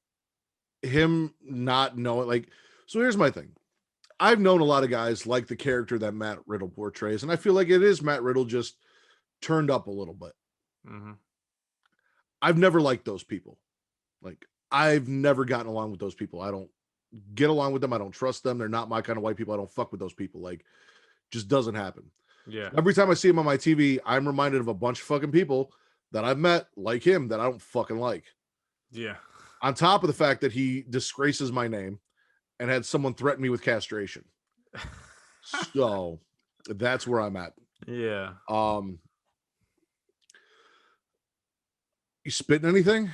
him not knowing, like, so here's my thing. I've known a lot of guys like the character that Matt Riddle portrays, and I feel like it is Matt Riddle just turned up a little bit. I've never liked those people. Like, I've never gotten along with those people. I don't get along with them. I don't trust them. They're not my kind of white people. I don't fuck with those people. Like, just doesn't happen. Yeah. Every time I see him on my TV, I'm reminded of a bunch of fucking people that I've met like him that I don't fucking like. Yeah. On top of the fact that he disgraces my name and had someone threaten me with castration. So that's where I'm at. Yeah. You spitting anything?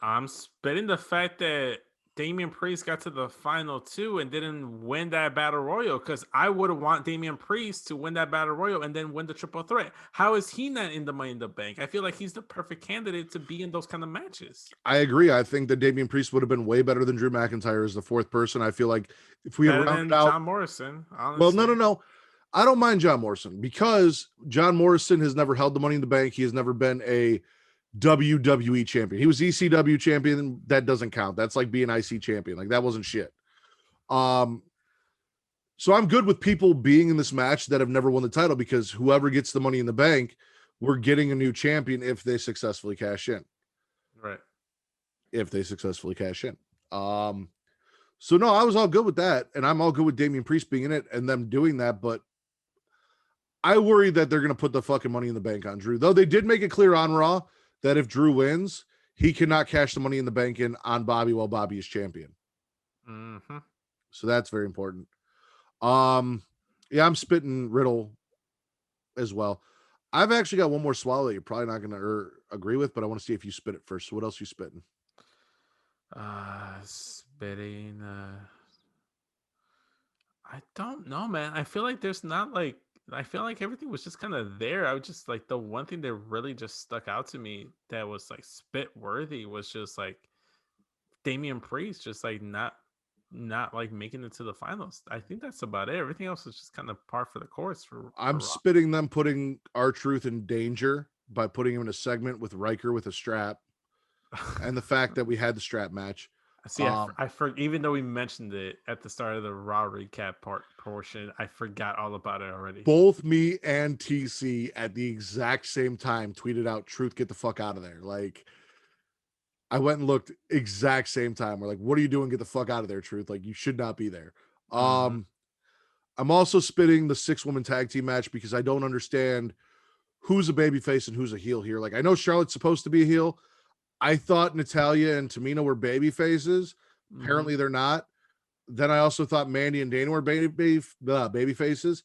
I'm spitting the fact that Damian Priest got to the final two and didn't win that battle royal, because I would have want Damian Priest to win that battle royal and then win the triple threat. How is he not in the Money in the Bank? I feel like he's the perfect candidate to be in those kind of matches. I agree. I think that Damian Priest would have been way better than Drew McIntyre as the fourth person. I feel like if we had rounded out John Morrison, honestly. Well, no. I don't mind John Morrison because John Morrison has never held the Money in the Bank. He has never been a WWE champion. He was ECW champion. That doesn't count. That's like being IC champion. Like that wasn't shit. So I'm good with people being in this match that have never won the title, because whoever gets the Money in the Bank, we're getting a new champion if they successfully cash in. Right. If they successfully cash in. So no, I was all good with that, and I'm all good with Damian Priest being in it and them doing that, but I worry that they're going to put the fucking Money in the Bank on Drew. Though they did make it clear on Raw that if Drew wins, he cannot cash the Money in the Bank in on Bobby while Bobby is champion. So that's very important. Yeah, I'm spitting Riddle as well. I've actually got one more swallow that you're probably not going to agree with, but I want to see if you spit it first. So what else are you spitting? Spitting. I don't know, man. I feel like there's not like. I feel like everything was just kind of there. I was just like, the one thing that really just stuck out to me that was like spit worthy was just like Damian Priest just like not not like making it to the finals. I think that's about it. Everything else is just kind of par for the course for I'm Raw. spitting them putting R-Truth in danger by putting him in a segment with Riker with a strap, and the fact that we had the strap match. See, even though we mentioned it at the start of the Raw recap portion, I forgot all about it already. Both me and TC at the exact same time tweeted out, "Truth, get the fuck out of there!" Like, I went and looked exact same time. We're like, "What are you doing? Get the fuck out of there, Truth! Like, you should not be there." Mhm. I'm also spitting the 6-woman tag team match because I don't understand who's a babyface and who's a heel here. Like, I know Charlotte's supposed to be a heel. I thought Natalia and Tamina were baby faces. Mhm. Apparently, they're not. Then I also thought Mandy and Dana were baby faces,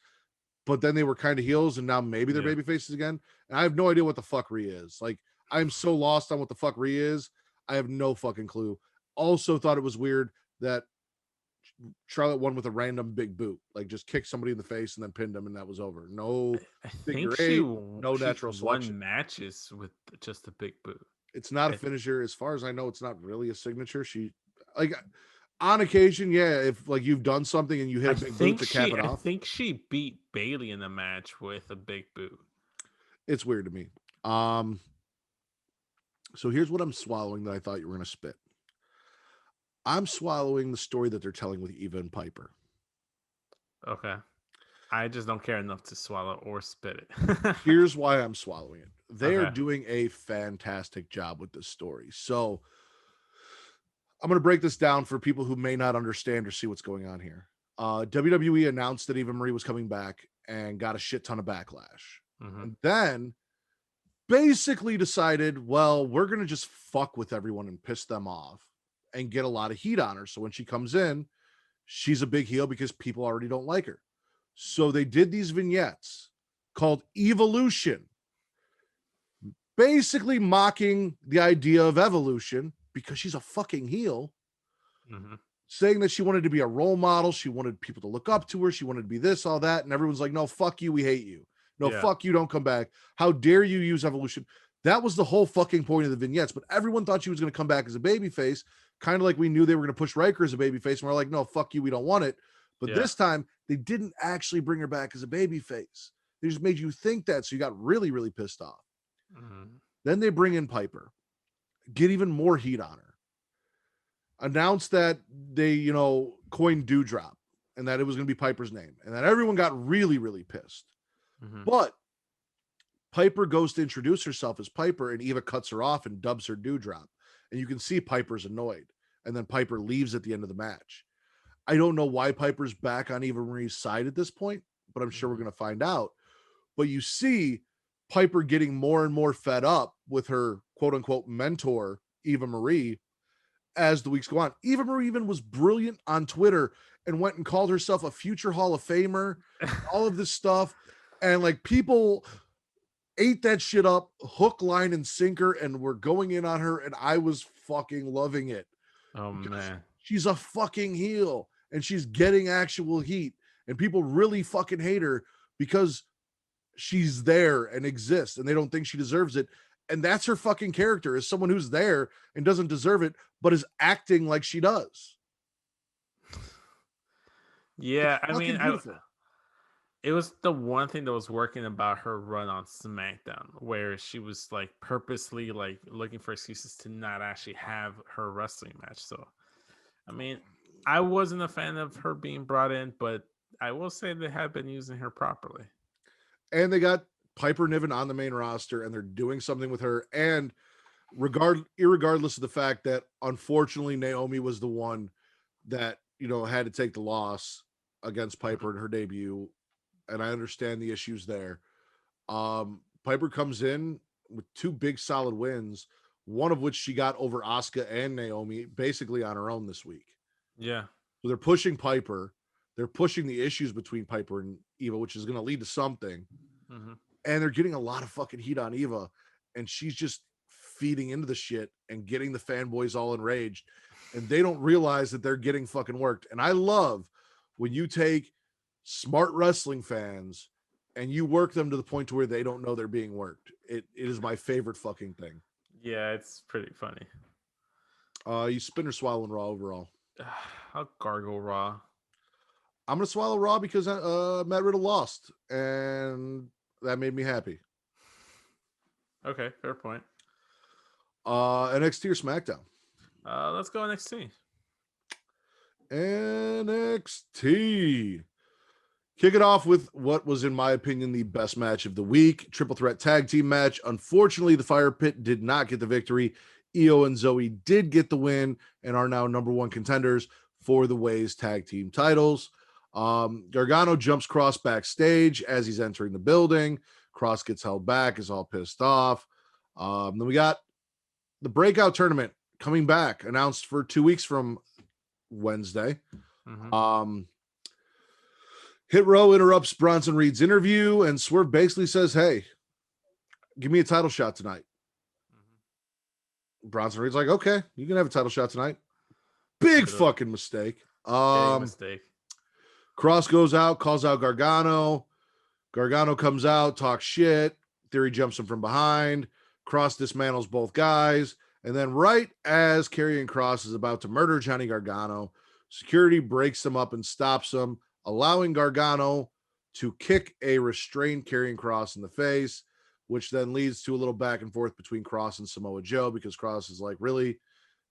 but then they were kind of heels, and now maybe they're Yeah. baby faces again. And I have no idea what the fuck Rhea is. Like, I'm so lost on what the fuck Rhea is. I have no fucking clue. Also, thought it was weird that Charlotte won with a random big boot, like just kicked somebody in the face and then pinned them, and that was over. No I figure think eight, no she's natural selection. won matches with just a big boot. It's not a I, finisher, as far as I know. It's not really a signature. She, like, on occasion, yeah, if like you've done something and you hit a big boot to cap it I off, think she beat Bailey in the match with a big boot. it's weird to me. Um, so here's what I'm swallowing that I thought you were gonna spit. I'm swallowing the story that they're telling with Eva and Piper. Okay. I just don't care enough to swallow or spit it. Here's why I'm swallowing it. They are Okay. doing a fantastic job with this story. So I'm going to break this down for people who may not understand or see what's going on here. WWE announced that Eva Marie was coming back and got a shit ton of backlash. Mm-hmm. And then basically decided, well, we're going to just fuck with everyone and piss them off and get a lot of heat on her. So when she comes in, she's a big heel because people already don't like her. So they did these vignettes called Evolution, basically mocking the idea of evolution because she's a fucking heel, Mm-hmm. saying that she wanted to be a role model. She wanted people to look up to her. She wanted to be this, all that. And everyone's like, no, fuck you. We hate you. No, Yeah. fuck you. Don't come back. How dare you use evolution? That was the whole fucking point of the vignettes. But everyone thought she was going to come back as a babyface, kind of like we knew they were going to push Riker as a babyface. And we're like, no, fuck you. We don't want it. But this time, they didn't actually bring her back as a babyface. They just made you think that. So you got really, really pissed off. Mm-hmm. Then they bring in Piper, get even more heat on her, announce that they, coined Dewdrop and that it was going to be Piper's name. And that everyone got really, really pissed. Mm-hmm. But Piper goes to introduce herself as Piper, and Eva cuts her off and dubs her Dewdrop. And you can see Piper's annoyed. And then Piper leaves at the end of the match. I don't know why Piper's back on Eva Marie's side at this point, but I'm sure we're going to find out. But you see Piper getting more and more fed up with her quote unquote mentor, Eva Marie, as the weeks go on. Eva Marie even was brilliant on Twitter and went and called herself a future Hall of Famer, all of this stuff. And like people ate that shit up, hook, line, and sinker, and were going in on her. And I was fucking loving it. Oh, man. She's a fucking heel and she's getting actual heat. And people really fucking hate her because she's there and exists and they don't think she deserves it. And that's her fucking character, is someone who's there and doesn't deserve it, but is acting like she does. Yeah, It's fucking beautiful. It was the one thing that was working about her run on SmackDown, where she was like purposely like looking for excuses to not actually have her wrestling match. So, I mean, I wasn't a fan of her being brought in, but I will say they have been using her properly. And they got Piper Niven on the main roster and they're doing something with her. And irregardless of the fact that unfortunately Naomi was the one that, had to take the loss against Piper in her debut. And I understand the issues there. Piper comes in with 2 big solid wins, one of which she got over Asuka and Naomi basically on her own this week. Yeah. So they're pushing Piper. They're pushing the issues between Piper and Eva, which is going to lead to something. Mm-hmm. And they're getting a lot of fucking heat on Eva. And she's just feeding into the shit and getting the fanboys all enraged. And they don't realize that they're getting fucking worked. And I love when you take smart wrestling fans and you work them to the point to where they don't know they're being worked. It is my favorite fucking thing. Yeah, it's pretty funny. You spin or swallow in Raw overall? I'll gargle Raw. I'm gonna swallow Raw because Matt Riddle lost, and that made me happy. Okay, fair point. NXT or SmackDown? Let's go NXT. NXT. Kick it off with what was, in my opinion, the best match of the week. Triple threat tag team match. Unfortunately, the Fire Pit did not get the victory. Io and Zoe did get the win and are now number one contenders for the Ways tag team titles. Gargano jumps Cross backstage as he's entering the building. Cross gets held back, is all pissed off. Then we got the breakout tournament coming back, announced for 2 weeks from Wednesday. Mm-hmm. Hit Row interrupts Bronson Reed's interview, and Swerve basically says, "Hey, give me a title shot tonight." Bronson Reed's like, "Okay, you can have a title shot tonight." Big fucking mistake. Big mistake. Cross goes out, calls out Gargano. Gargano comes out, talks shit. Theory jumps him from behind. Cross dismantles both guys. And then right as Karrion Kross is about to murder Johnny Gargano, security breaks them up and stops them, allowing Gargano to kick a restrained Karrion Kross in the face, which then leads to a little back and forth between Kross and Samoa Joe, because Kross is like, really?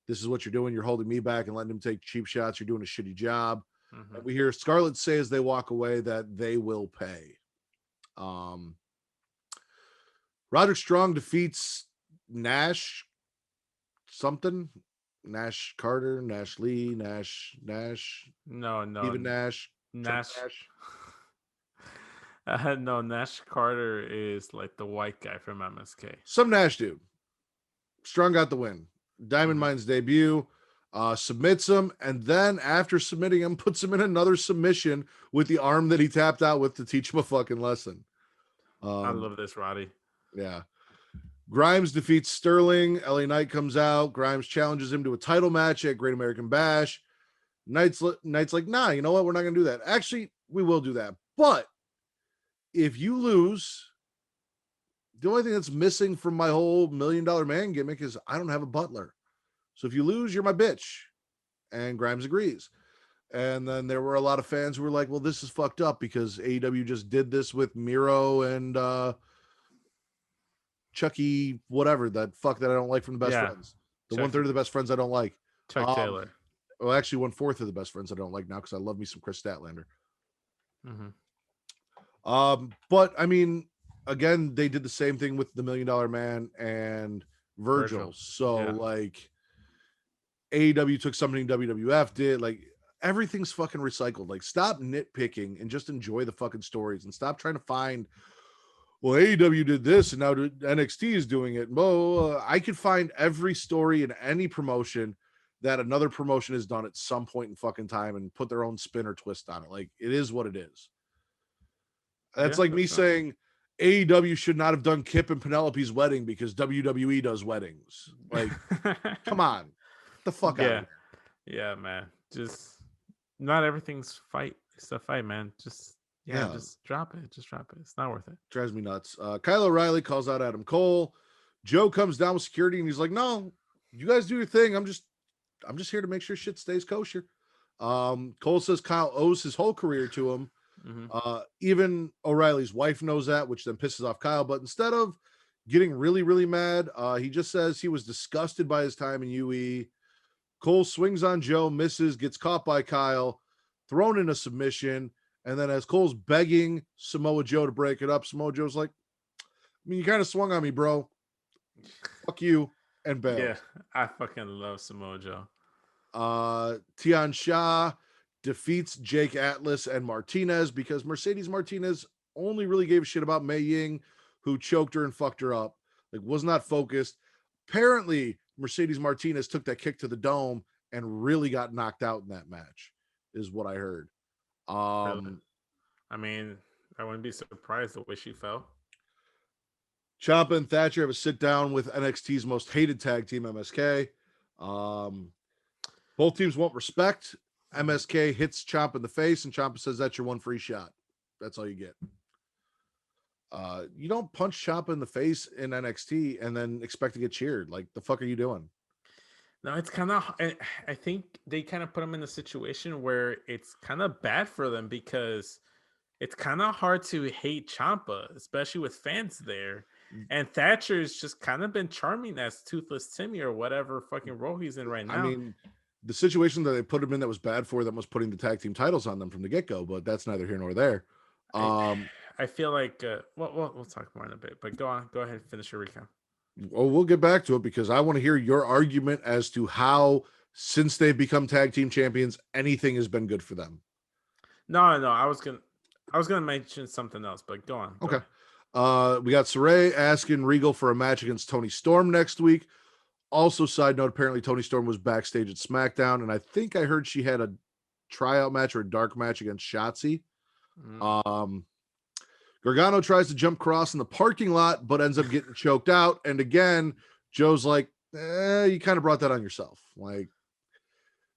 This is what you're doing? You're holding me back and letting him take cheap shots. You're doing a shitty job. Mm-hmm. And we hear Scarlett say as they walk away that they will pay. Roderick Strong defeats Nash something. Nash Carter, Nash Lee, Nash, No, Steven Nash, Nash. Chuck Nash. No, Nash Carter is like the white guy from MSK. Some Nash dude. Strong got the win. Diamond Mine's debut. Submits him, and then after submitting him, puts him in another submission with the arm that he tapped out with to teach him a fucking lesson. I love this, Roddy. Yeah. Grimes defeats Sterling. LA Knight comes out. Grimes challenges him to a title match at Great American Bash. Knight's like, nah, you know what? We're not going to do that. Actually, we will do that. But if you lose, the only thing that's missing from my whole $1 Million Man gimmick is I don't have a butler. So if you lose, you're my bitch. And Grimes agrees. And then there were a lot of fans who were like, well, this is fucked up because AEW just did this with Miro and Chucky, whatever, that fuck that I don't like from the best friends. The 1/3 of the best friends I don't like. Chuck Taylor. Well, actually, 1/4 of the best friends I don't like now because I love me some Chris Statlander. But I mean, again, they did the same thing with the $1 Million Man and Virgil. So like AEW took something WWF did. Like everything's fucking recycled. Like stop nitpicking and just enjoy the fucking stories and stop trying to find, well, AEW did this and now NXT is doing it. Well, I could find every story in any promotion that another promotion has done at some point in fucking time and put their own spin or twist on it. Like it is what it is. That's like me saying AEW should not have done Kip and Penelope's wedding because WWE does weddings. Like, come on, get the fuck out of here. Yeah, man. Just not everything's fight. It's a fight, man. Just drop it. Just drop it. It's not worth it. Drives me nuts. Kyle O'Reilly calls out Adam Cole. Joe comes down with security and he's like, "No, you guys do your thing. I'm just here to make sure shit stays kosher." Cole says Kyle owes his whole career to him. Even O'Reilly's wife knows that, which then pisses off Kyle. But instead of getting really, really mad, he just says he was disgusted by his time in UE. Cole swings on Joe, misses, gets caught by Kyle, thrown in a submission. And then as Cole's begging Samoa Joe to break it up, Samoa Joe's like, I mean, you kind of swung on me, bro. Fuck you. And bail. Yeah, I fucking love Samoa Joe. Tian Sha defeats Jake Atlas and Martinez because Mercedes Martinez only really gave a shit about Mei Ying, who choked her and fucked her up. Like, was not focused. Apparently, Mercedes Martinez took that kick to the dome and really got knocked out in that match, is what I heard. Really? I mean, I wouldn't be surprised the way she fell. Ciampa and Thatcher have a sit down with NXT's most hated tag team, MSK. Both teams want respect. MSK hits Ciampa in the face, and Ciampa says, "That's your one free shot. That's all you get." You don't punch Ciampa in the face in NXT and then expect to get cheered. Like, the fuck are you doing? No, it's kind of. I think they kind of put them in a situation where it's kind of bad for them because it's kind of hard to hate Champa, especially with fans there. And Thatcher's just kind of been charming as Toothless Timmy or whatever fucking role he's in right I now. mean, the situation that they put him in that was bad for them was putting the tag team titles on them from the get go, but that's neither here nor there. I, I feel like we'll talk more in a bit, but go on, go ahead and finish your recap. Well, we'll get back to it because I want to hear your argument as to how, since they've become tag team champions, anything has been good for them. No, I was gonna mention something else, but go on. Go Okay. ahead. We got Saray asking Regal for a match against Tony Storm next week. Also, side note, apparently Tony Storm was backstage at SmackDown, and I think I heard she had a tryout match or a dark match against Shotzi. Gargano tries to jump cross in the parking lot, but ends up getting choked out. And again, Joe's like, you kind of brought that on yourself. Like,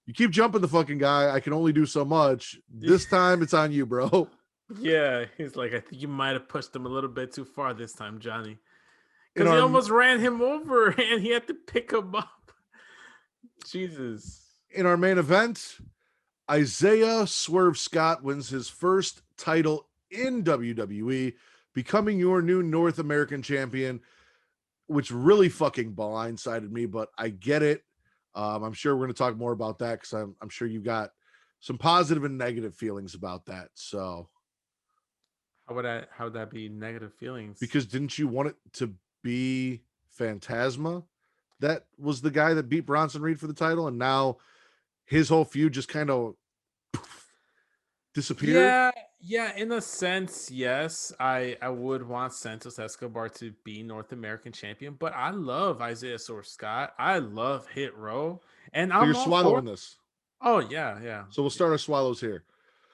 you keep jumping the fucking guy. I can only do so much. This time it's on you, bro. Yeah, he's like, I think you might have pushed him a little bit too far this time, Johnny. Because he almost ran him over and he had to pick him up. Jesus. In our main event, Isaiah Swerve Scott wins his first title in WWE, becoming your new North American champion, which really fucking blindsided me, but I get it. I'm sure we're going to talk more about that because I'm sure you've got some positive and negative feelings about that. So how would that be negative feelings? Because didn't you want it to be Phantasma that was the guy that beat Bronson Reed for the title, and now his whole feud just kind of disappeared? Yeah, in a sense, yes. I would want Santos Escobar to be North American champion, but I love Isaiah Swerve Scott. I love Hit Row, and So you're swallowing this. Oh yeah. So we'll start our swallows here.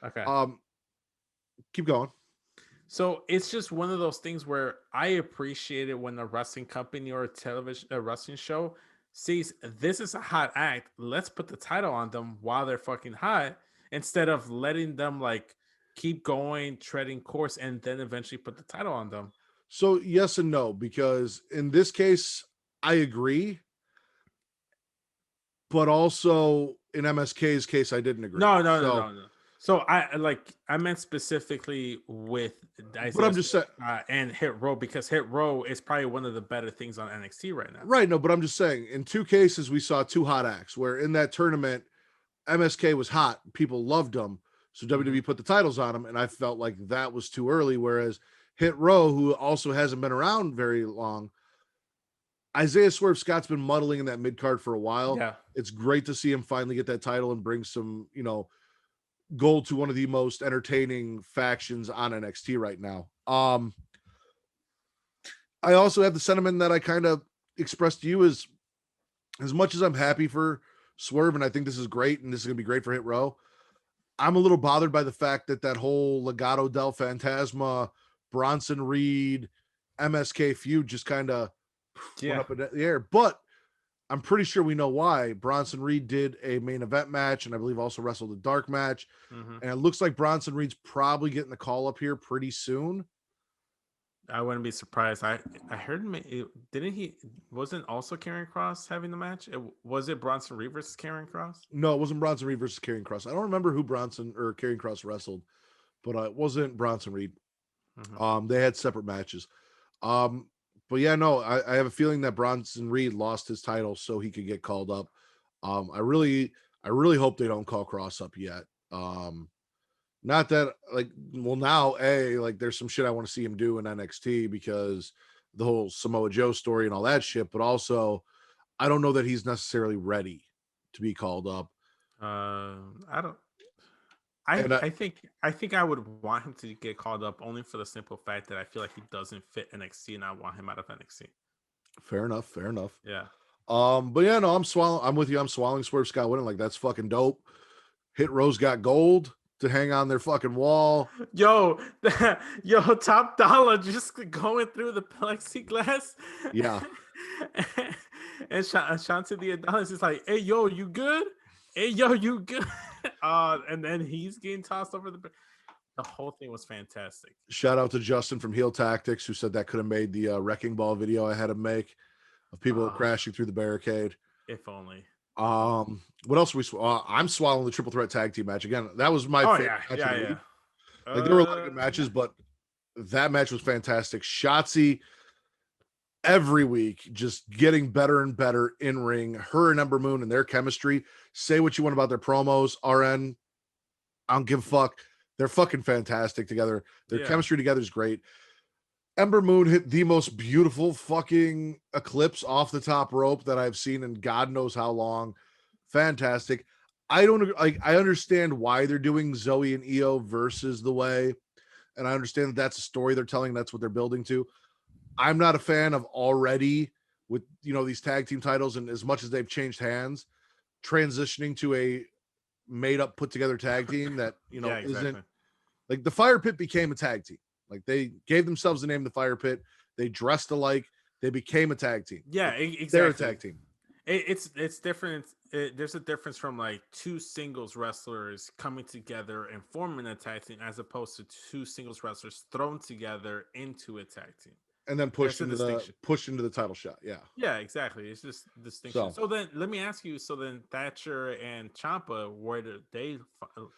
Okay. Keep going. So it's just one of those things where I appreciate it when a wrestling company or a wrestling show sees this is a hot act. Let's put the title on them while they're fucking hot instead of letting them like keep going, treading course, and then eventually put the title on them. So yes and no, because in this case, I agree. But also in MSK's case, I didn't agree. No. So I meant specifically with Isaiah, but I'm just saying, and Hit Row, because Hit Row is probably one of the better things on NXT right now. Right. No, but I'm just saying in two cases, we saw two hot acts where in that tournament, MSK was hot. People loved him. So WWE put the titles on him. And I felt like that was too early. Whereas Hit Row, who also hasn't been around very long, Isaiah Swerve Scott's been muddling in that mid card for a while. Yeah. It's great to see him finally get that title and bring some, gold to one of the most entertaining factions on NXT right now. I also have the sentiment that I kind of expressed to you as much as I'm happy for Swerve, and I think this is great, and this is going to be great for Hit Row, I'm a little bothered by the fact that whole Legado del Fantasma, Bronson Reed, MSK feud just kind of went up in the air. But I'm pretty sure we know why. Bronson Reed did a main event match, and I believe also wrestled a dark match. And it looks like Bronson Reed's probably getting the call up here pretty soon. I wouldn't be surprised. I heard wasn't also Karrion Kross having the match? Was it Bronson Reed versus Karrion Kross? No, it wasn't Bronson Reed versus Karrion Kross. I don't remember who Bronson or Karrion Kross wrestled, but it wasn't Bronson Reed. They had separate matches. But yeah, no, I have a feeling that Bronson Reed lost his title so he could get called up. I really hope they don't call Kross up yet. Not that now there's some shit I want to see him do in NXT because the whole Samoa Joe story and all that shit, but also I don't know that he's necessarily ready to be called up. I think I would want him to get called up only for the simple fact that I feel like he doesn't fit NXT and I want him out of NXT. Fair enough. Yeah. But yeah, no, I'm with you. I'm swallowing Swerve Scott winning. Like, that's fucking dope. Hit Row's got gold to hang on their fucking wall. Yo, Top Dollar just going through the plexiglass. Yeah. And Shanti the Adonis is like, hey, yo, you good? Hey, yo, you good? And then he's getting tossed over the whole thing was fantastic. Shout out to Justin from Heel Tactics, who said that could have made the wrecking ball video I had him make of people crashing through the barricade. If only. What else are we? I'm swallowing the triple threat tag team match again. That was my Oh favorite yeah, match of yeah, the yeah. week. Like there were a lot of good matches, but that match was fantastic. Shotzi every week just getting better and better in ring. Her and Ember Moon and their chemistry. Say what you want about their promos. RN, I don't give a fuck. They're fucking fantastic together. Their Yeah. chemistry together is great. Ember Moon hit the most beautiful fucking eclipse off the top rope that I've seen in God knows how long. Fantastic. I don't like. I understand why they're doing Zoe and Io versus the Way, and I understand that that's a story they're telling. That's what they're building to. I'm not a fan of already with these tag team titles, and as much as they've changed hands, transitioning to a made up put together tag team that Yeah, isn't exactly. like the Fire Pit became a tag team. Like they gave themselves the name the Fire Pit. They dressed alike. They became a tag team. Yeah, Like, they're a exactly. tag team. It's different. There's a difference from like two singles wrestlers coming together and forming a tag team, as opposed to two singles wrestlers thrown together into a tag team. And then There's a distinction. pushed into the title shot. Yeah. Yeah, exactly. It's just distinction. So So then, let me ask you. So then, Thatcher and Champa, where do they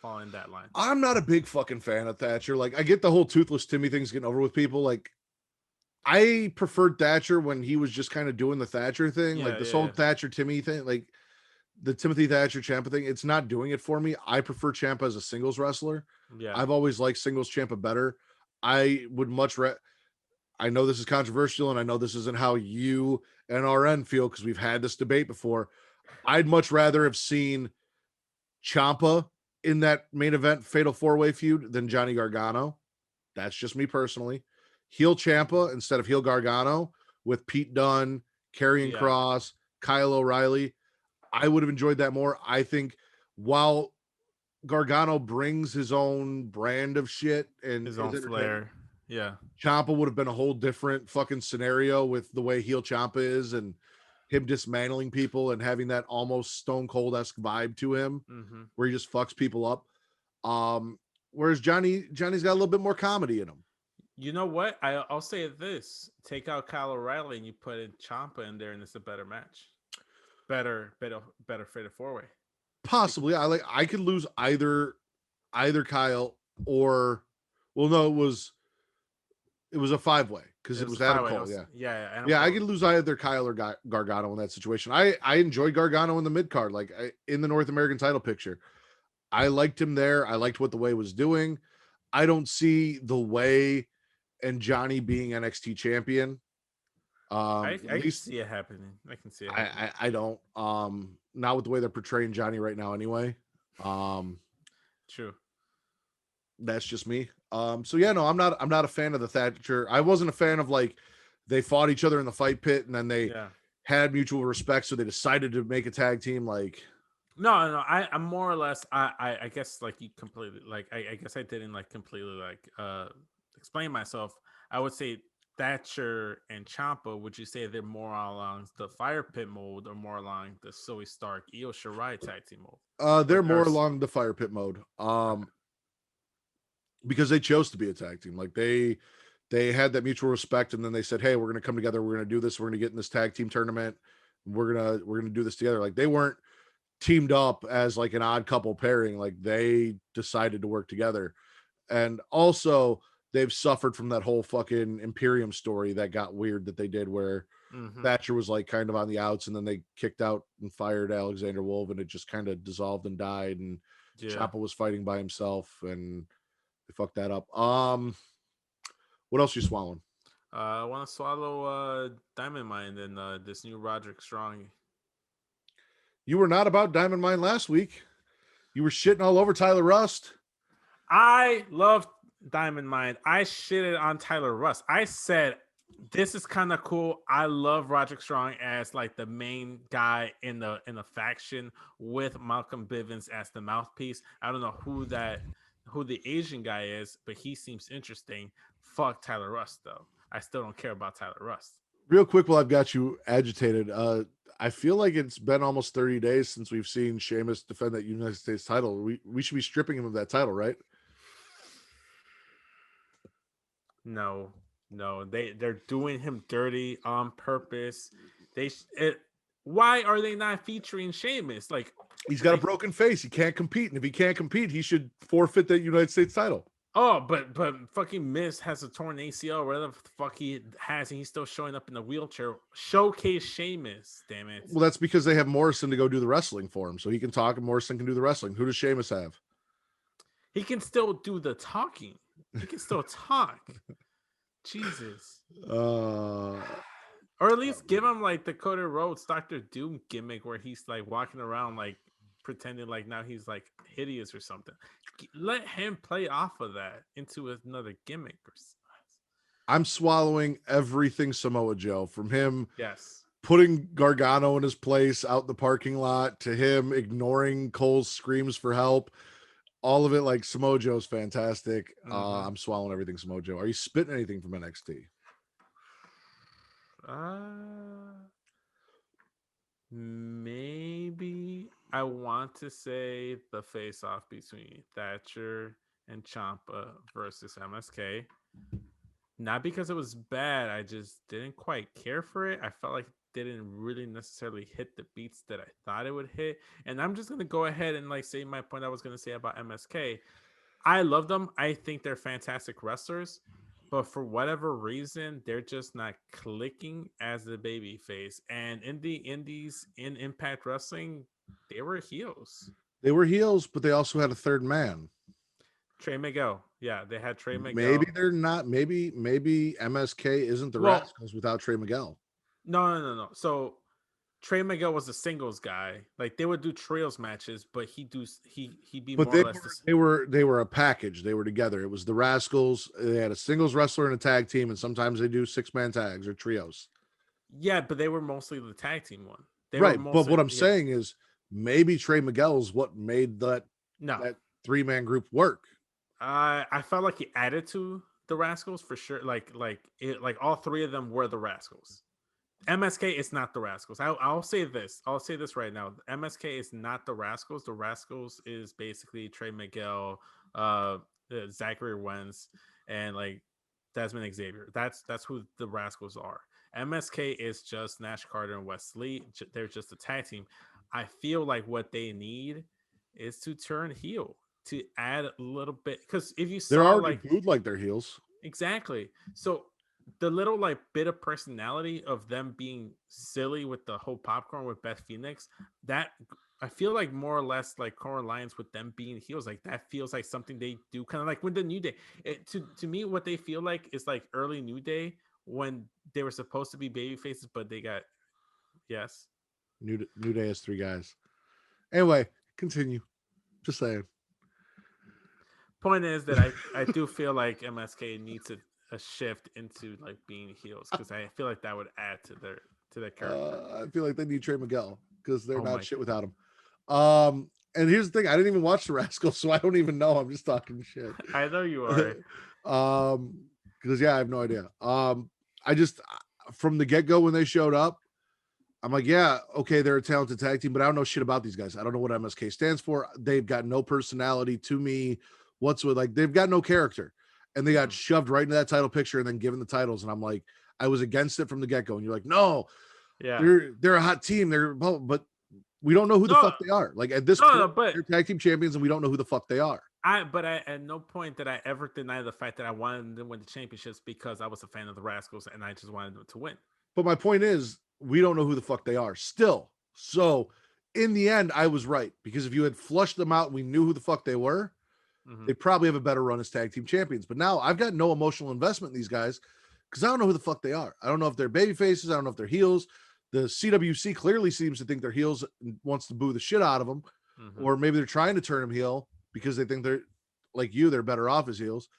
fall in that line? I'm not a big fucking fan of Thatcher. Like I get the whole toothless Timmy thing's getting over with people. Like I preferred Thatcher when he was just kind of doing the Thatcher thing, like Yeah, this yeah, whole yeah. Thatcher Timmy thing, like the Timothy Thatcher Champa thing. It's not doing it for me. I prefer Champa as a singles wrestler. Yeah. I've always liked singles Champa better. I would much I know this is controversial, and I know this isn't how you and RN feel because we've had this debate before. I'd much rather have seen Champa in that main event fatal four-way feud than Johnny Gargano. That's just me personally. Heel Champa instead of heel Gargano with Pete Dunne, Karrion Yeah. Cross, Kyle O'Reilly. I would have enjoyed that more. I think while Gargano brings his own brand of shit and His is own entertaining, flair. Yeah. Ciampa would have been a whole different fucking scenario with the way heel Ciampa is and him dismantling people and having that almost Stone Cold esque vibe to him, Mm-hmm. where he just fucks people up. Whereas Johnny's got a little bit more comedy in him. You know what? I'll say this: take out Kyle O'Reilly and you put in Champa in there, and it's a better match. Better fatal four way. Possibly, I could lose either Kyle or well, no, it was a 5-way because It it was was a Adam 5-way. Cole. Yeah, Yeah, Adam yeah, I Cole. could lose either Kyle or Gargano in that situation. I enjoyed Gargano in the mid card, like in the North American title picture. I liked him there. I liked what the Way was doing. I don't see the Way and Johnny being NXT champion. I At can least see it happening. I can see it happening. I don't. Not with the way they're portraying Johnny right now. Anyway, um, True. that's just me. So yeah, no, I'm not a fan of the Thatcher. I wasn't a fan of like they fought each other in the fight pit and then they Yeah. had mutual respect, so they decided to make a tag team. Like No. I'm more or less. I guess like you completely like. I guess I didn't like completely like explain myself. I would say Thatcher and Champa. Would you say they're more along the fire pit mode or more along the Zoe Stark Io Shirai tag team mode? they're Like more there's along the fire pit mode. okay. Because they chose to be a tag team. Like they had that mutual respect, and then they said, "Hey, we're going to come together. We're going to do this. We're going to get in this tag team tournament. We're gonna do this together." Like they weren't teamed up as like an odd couple pairing. Like they decided to work together, and also they've suffered from that whole fucking Imperium story that got weird that they did where Mm-hmm. Thatcher was like kind of on the outs, and then they kicked out and fired Alexander Wolf, and it just kind of dissolved and died. And Yeah. Ciampa was fighting by himself, and they fucked that up. What else you swallowing? I want to swallow Diamond Mine and this new Roderick Strong. You were not about Diamond Mine last week. You were shitting all over Tyler Rust. I love Diamond Mine. I shitted on Tyler Rust. I said this is kind of cool. I love Roderick Strong as like the main guy in the faction with Malcolm Bivens as the mouthpiece. I don't know who the Asian guy is, but he seems interesting. Fuck Tyler Rust though. I still don't care about Tyler Rust. Real quick, while I've got you agitated, I feel like it's been almost 30 days since we've seen Sheamus defend that United States title. We should be stripping him of that title, right? No, they're doing him dirty on purpose. They sh- it why are they not featuring Sheamus? Like, he's got a broken face. He can't compete. And if he can't compete, he should forfeit the United States title. oh, but fucking Miz has a torn ACL, whatever the fuck he has, and he's still showing up in the wheelchair. Showcase Sheamus, damn it. Well, that's because they have Morrison to go do the wrestling for him. So he can talk and Morrison can do the wrestling. Who does Sheamus have? He can still do the talking. He can still talk. Jesus. Or at least give him like the Dakota Rhodes Dr. Doom gimmick where he's like walking around like pretending like now he's like hideous or something. Let him play off of that into another gimmick. I'm swallowing everything Samoa Joe, from him Yes. putting Gargano in his place out in the parking lot to him ignoring Cole's screams for help. All of it, like, Samoa Joe's fantastic. I'm swallowing everything Samoa Joe. Are you spitting anything from NXT? Maybe I want to say the face off between Thatcher and Ciampa versus MSK. Not because it was bad, I just didn't quite care for it. I felt like it didn't really necessarily hit the beats that I thought it would hit. And I'm just gonna go ahead and like say my point I was gonna say about MSK. I love them. I think they're fantastic wrestlers. But for whatever reason, they're just not clicking as the baby face. And in the indies, in Impact Wrestling, they were heels. They were heels, but they also had a third man. Trey Miguel. Yeah, they had Trey Miguel. Maybe they're not. Maybe MSK isn't the Rascals without Trey Miguel. No. So Trey Miguel was a singles guy. Like they would do trios matches, but he'd be but more or less. They were a package. They were together. It was the Rascals. They had a singles wrestler and a tag team, and sometimes they do 6-man tags or trios. Yeah, but they were mostly the tag team one. But what I'm saying is maybe Trey Miguel is what made that 3-man group work. I felt like he added to the Rascals for sure. Like all three of them were the Rascals. MSK is not the Rascals. I'll say this. I'll say this right now. MSK is not the Rascals. The Rascals is basically Trey Miguel, Zachary Wentz, and like Desmond Xavier. That's who the Rascals are. MSK is just Nash Carter and Wesley. They're just a tag team. I feel like what they need is to turn heel, to add a little bit, because if you saw, they're already booed like they're heels. Exactly. So the little like bit of personality of them being silly with the whole popcorn with Beth Phoenix, that I feel like more or less like co-aligns with them being heels. Like that feels like something they do, kind of like with the New Day. To me, what they feel like is like early New Day when they were supposed to be baby faces, but they got New Day has 3 guys. Anyway, continue. Just saying. Point is that I do feel like MSK needs a shift into like being heels, because I feel like that would add to their character. I feel like they need Trey Miguel because they're not shit without him. And here's the thing: I didn't even watch the Rascals, so I don't even know. I'm just talking shit. I know you are. Because I have no idea. I just from the get-go when they showed up, I'm like, yeah, okay, they're a talented tag team, but I don't know shit about these guys. I don't know what MSK stands for. They've got no personality to me whatsoever. Like they've got no character. And they got shoved right into that title picture and then given the titles. And I'm like, I was against it from the get-go. And you're like, no, they're a hot team. But we don't know who the fuck they are. Like at this point, they're tag team champions and we don't know who the fuck they are. But at no point did I ever deny the fact that I wanted them to win the championships, because I was a fan of the Rascals and I just wanted them to win. But my point is, we don't know who the fuck they are still. So in the end, I was right, because if you had flushed them out and we knew who the fuck they were, they probably have a better run as tag team champions. But now I've got no emotional investment in these guys because I don't know who the fuck they are. I don't know if they're baby faces. I don't know if they're heels. The CWC clearly seems to think they're heels and wants to boo the shit out of them. Or maybe they're trying to turn them heel because they think they're like they're better off as heels.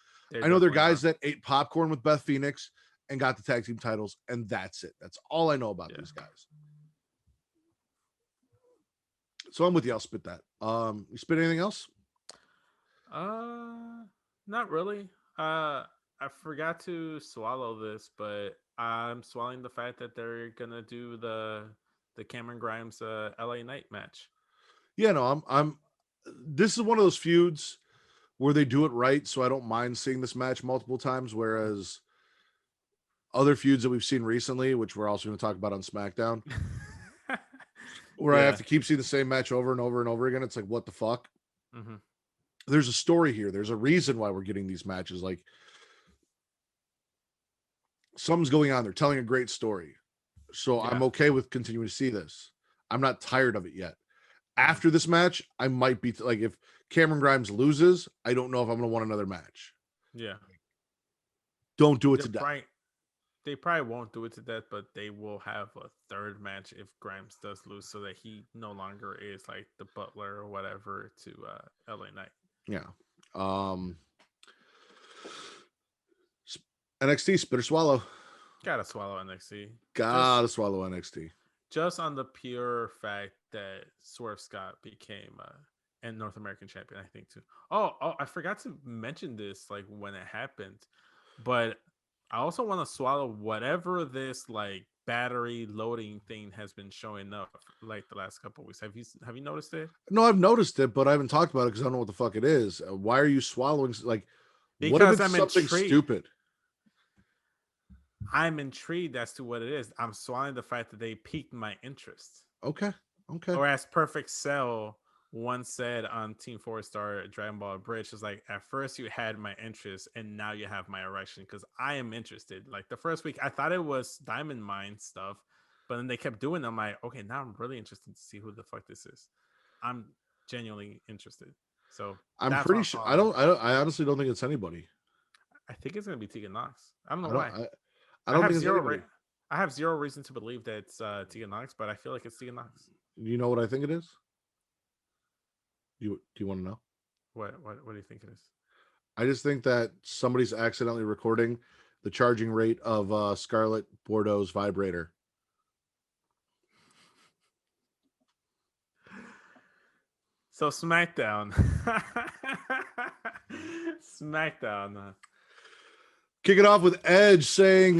I know they're guys that ate popcorn with Beth Phoenix and got the tag team titles, and that's it. That's all I know about these guys. So I'm with you. I'll spit that. You spit anything else? Not really. I forgot to swallow this, but I'm swallowing the fact that they're gonna do the Cameron Grimes LA Knight match. Yeah, no, I'm this is one of those feuds where they do it right, so I don't mind seeing this match multiple times, whereas other feuds that we've seen recently, which we're also going to talk about on SmackDown, where I Yeah. have to keep seeing the same match over and over and over again. It's like, what the fuck? Mm-hmm. There's a story here. There's a reason why we're getting these matches. Like, something's going on. They're telling a great story. So I'm Yeah. okay with continuing to see this. I'm not tired of it yet. Mhm. After this match, I might be like, if Cameron Grimes loses, I don't know if I'm going to want another match. Yeah. Don't do it They're to death. probably, they probably won't do it to death, but they will have a third match if Grimes does lose, so that he no longer is like the butler or whatever to LA Knight. Yeah. NXT, spit or swallow. Gotta swallow NXT. Gotta swallow NXT. Just on the pure fact that Swerve Scott became and North American champion, I think too. Oh, I forgot to mention this like when it happened, but I also want to swallow whatever this like battery loading thing has been showing up like the last couple of weeks. Have you noticed it? No, I've noticed it, but I haven't talked about it because I don't know what the fuck it is. Why are you swallowing? Like, what if Because it's I'm something intrigued. stupid? I'm intrigued as to what it is. I'm swallowing the fact that they piqued my interest. Okay. Or as Perfect Cell once said on Team 4-Star Dragon Ball Bridge, is like, at first you had my interest and now you have my erection because I am interested. Like the first week, I thought it was Diamond Mine stuff, but then they kept doing it. I'm like, okay, now I'm really interested to see who the fuck this is. I'm genuinely interested. So I'm that's pretty what sure. I'm I honestly don't think it's anybody. I think it's gonna be Tegan Knox. I don't know I don't. why. I don't think it's anybody. I have zero reason to believe that it's Tegan Knox, but I feel like it's Tegan Knox. You know what I think it is? Do you want to know? What do you think it is? I just think that somebody's accidentally recording the charging rate of Scarlett Bordeaux's vibrator. So SmackDown. SmackDown. Kick it off with Edge saying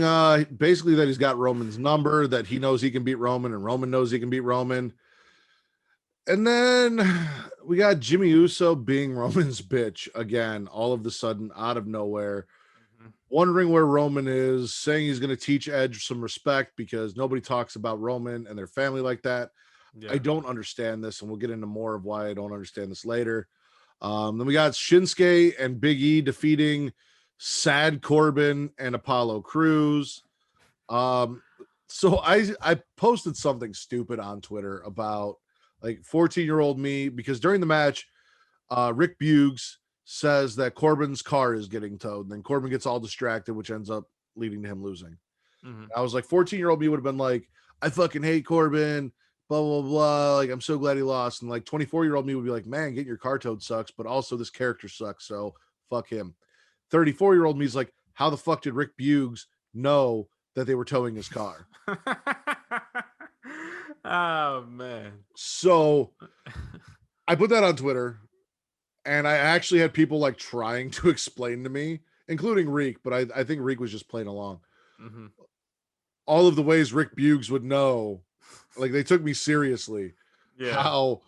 basically that he's got Roman's number, that he knows he can beat Roman, and Roman knows he can beat Roman. And then we got Jimmy Uso being Roman's bitch again, all of the sudden, out of nowhere, wondering where Roman is, saying he's going to teach Edge some respect because nobody talks about Roman and their family like that. Yeah. I don't understand this, and we'll get into more of why I don't understand this later. Then we got Shinsuke and Big E defeating Sad Corbin and Apollo Crews. So I posted something stupid on Twitter about like 14-year-old me, because during the match, Rick Buggs says that Corbin's car is getting towed, and then Corbin gets all distracted, which ends up leading to him losing. I was like, 14-year-old me would have been like, I fucking hate Corbin, blah, blah, blah. Like, I'm so glad he lost. And like 24-year-old me would be like, man, getting your car towed sucks, but also this character sucks, so fuck him. 34-year-old me is like, how the fuck did Rick Buggs know that they were towing his car? Oh man. So I put that on Twitter, and I actually had people like trying to explain to me, including Reek, but I think Reek was just playing along. All of the ways Rick Buggs would know, like they took me seriously. Yeah. How?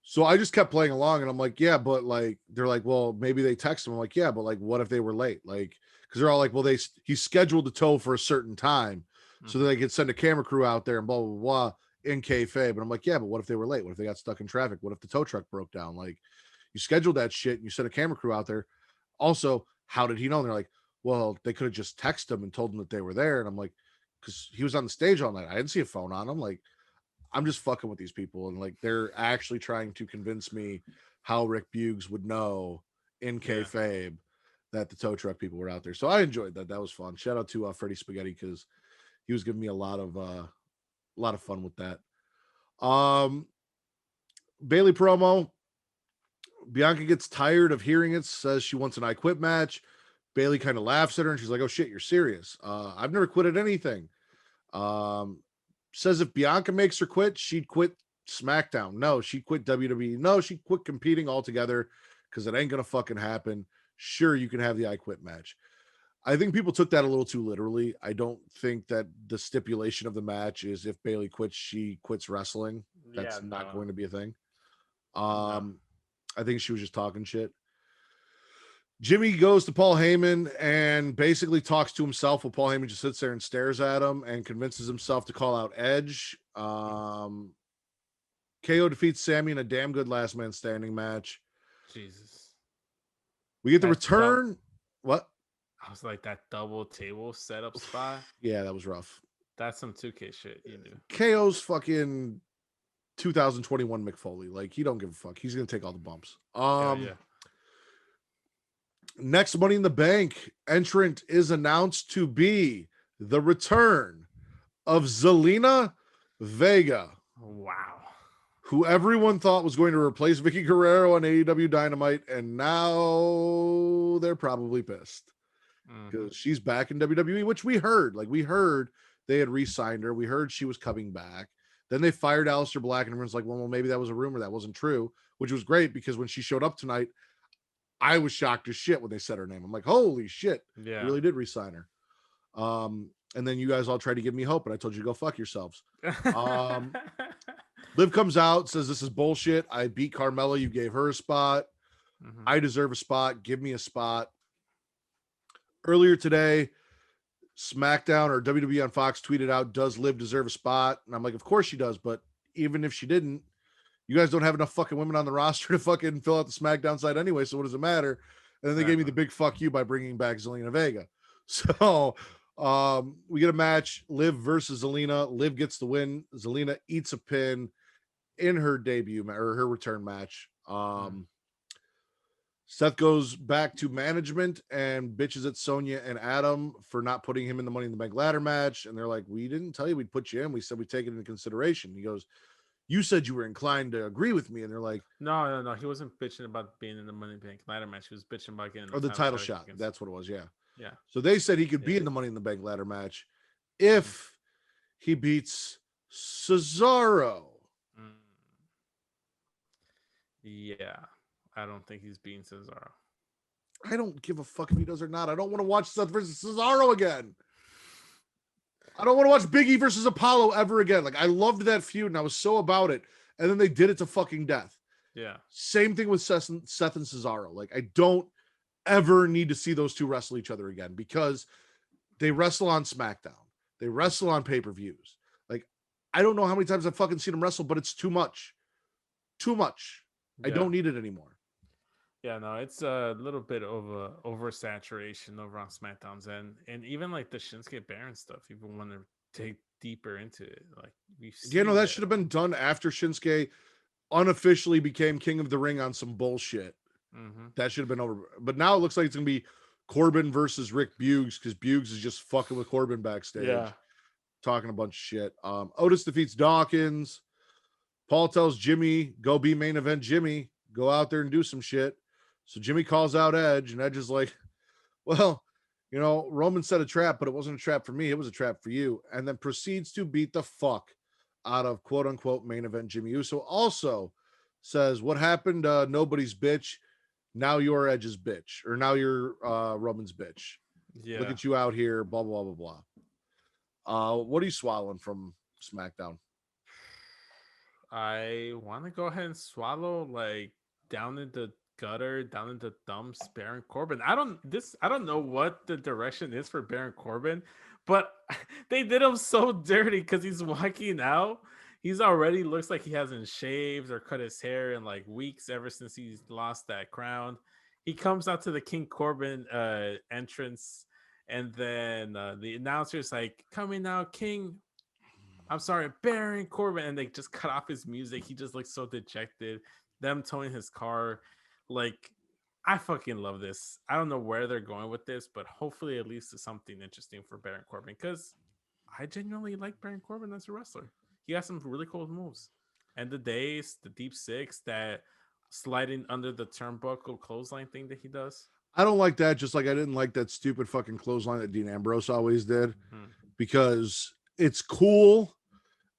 So I just kept playing along, and I'm like, yeah, but like they're like, well, maybe they text him. I'm like, yeah, but like, what if they were late? Like, because they're all like, well, he's scheduled to tow for a certain time, so that they could send a camera crew out there and blah blah blah in kayfabe. But I'm like, yeah, but what if they were late? What if they got stuck in traffic? What if the tow truck broke down? Like, you scheduled that shit and you sent a camera crew out there. Also, how did he know? And they're like, well, they could have just texted him and told him that they were there. And I'm like, because he was on the stage all night. I didn't see a phone on him. Like, I'm just fucking with these people, and like they're actually trying to convince me how Rick Buggs would know in kayfabe that the tow truck people were out there. So I enjoyed that. That was fun. Shout out to Freddie Spaghetti, because he was giving me a lot of fun with that. Bailey promo. Bianca gets tired of hearing it, says she wants an I Quit match. Bailey kind of laughs at her, and she's like, oh shit, you're serious. I've never quit at anything. Says if Bianca makes her quit, she'd quit SmackDown. No, she'd quit WWE. No, she'd quit competing altogether, because it ain't gonna fucking happen. Sure, you can have the I Quit match. I think people took that a little too literally. I don't think that the stipulation of the match is if Bailey quits, she quits wrestling. That's not going to be a thing. I think she was just talking shit. Jimmy goes to Paul Heyman and basically talks to himself while Paul Heyman just sits there and stares at him and convinces himself to call out Edge. KO defeats Sammy in a damn good last man standing match. Jesus. We get the That return. What? I was like, that double table setup spot. Yeah, that was rough. That's some 2K shit you do. KO's fucking 2021 McFoley. Like, he don't give a fuck. He's gonna take all the bumps. Yeah. Next Money in the Bank entrant is announced to be the return of Zelina Vega, Wow. who everyone thought was going to replace Vicky Guerrero on AEW Dynamite, and now they're probably pissed because she's back in WWE, which we heard. Like, we heard they had re-signed her. We heard she was coming back. Then they fired Aleister Black, and everyone's like, well, maybe that was a rumor. That wasn't true, which was great because when she showed up tonight, I was shocked as shit when they said her name. I'm like, holy shit. Yeah. They really did re-sign her. And then you guys all tried to give me hope, and I told you to go fuck yourselves. Liv comes out, says this is bullshit. I beat Carmella. You gave her a spot. I deserve a spot. Give me a spot. Earlier today, SmackDown or WWE on Fox tweeted out, does Liv deserve a spot? And I'm like, of course she does. But even if she didn't, you guys don't have enough fucking women on the roster to fucking fill out the SmackDown side anyway. So what does it matter? And then they gave me the big fuck you by bringing back Zelina Vega. So we get a match, Liv versus Zelina. Liv gets the win. Zelina eats a pin in her debut or her return match. Seth goes back to management and bitches at Sonya and Adam for not putting him in the Money in the Bank ladder match. And they're like, we didn't tell you we'd put you in. We said we'd take it into consideration. He goes, you said you were inclined to agree with me. And they're like, no. He wasn't bitching about being in the Money in the Bank ladder match. He was bitching about getting the title shot. That's what it was. Yeah. Yeah. So they said he could be in the Money in the Bank ladder match if he beats Cesaro. Yeah. I don't think he's beating Cesaro. I don't give a fuck if he does or not. I don't want to watch Seth versus Cesaro again. I don't want to watch Big E versus Apollo ever again. Like, I loved that feud and I was so about it. And then they did it to fucking death. Yeah. Same thing with Seth and Cesaro. Like, I don't ever need to see those two wrestle each other again because they wrestle on SmackDown. They wrestle on pay-per-views. Like, I don't know how many times I've fucking seen them wrestle, but it's too much. Too much. I don't need it anymore. Yeah, no, it's a little bit of a oversaturation over on SmackDown's end, and even like the Shinsuke Baron stuff. Even want to take deeper into it, like that should have been done after Shinsuke unofficially became King of the Ring on some bullshit. That should have been over. But now it looks like it's gonna be Corbin versus Rick Buggs because Buggs is just fucking with Corbin backstage, talking a bunch of shit. Otis defeats Dawkins. Paul tells Jimmy, go be main event Jimmy. Go out there and do some shit. So Jimmy calls out Edge, and Edge is like, well, Roman set a trap, but it wasn't a trap for me. It was a trap for you. And then proceeds to beat the fuck out of quote unquote main event Jimmy Uso. Also says, what happened? Nobody's bitch. Now you're Edge's bitch, or now you're Roman's bitch. Yeah. Look at you out here, blah, blah, blah, blah. What are you swallowing from SmackDown? I want to go ahead and swallow like down in the gutter, down in the dumps, Baron Corbin. I don't know what the direction is for Baron Corbin, but they did him so dirty because he's walking out. He's already looks like he hasn't shaved or cut his hair in like weeks ever since he's lost that crown. He comes out to the King Corbin entrance, and then the announcer's like, coming out, King. I'm sorry, Baron Corbin, and they just cut off his music. He just looks so dejected. Them towing his car, like, I fucking love this. I don't know where they're going with this, but hopefully at least it's something interesting for Baron Corbin because I genuinely like Baron Corbin as a wrestler. He has some really cool moves, and the days, the deep six, that sliding under the turnbuckle clothesline thing that he does. I don't like that. Just like I didn't like that stupid fucking clothesline that Dean Ambrose always did, because it's cool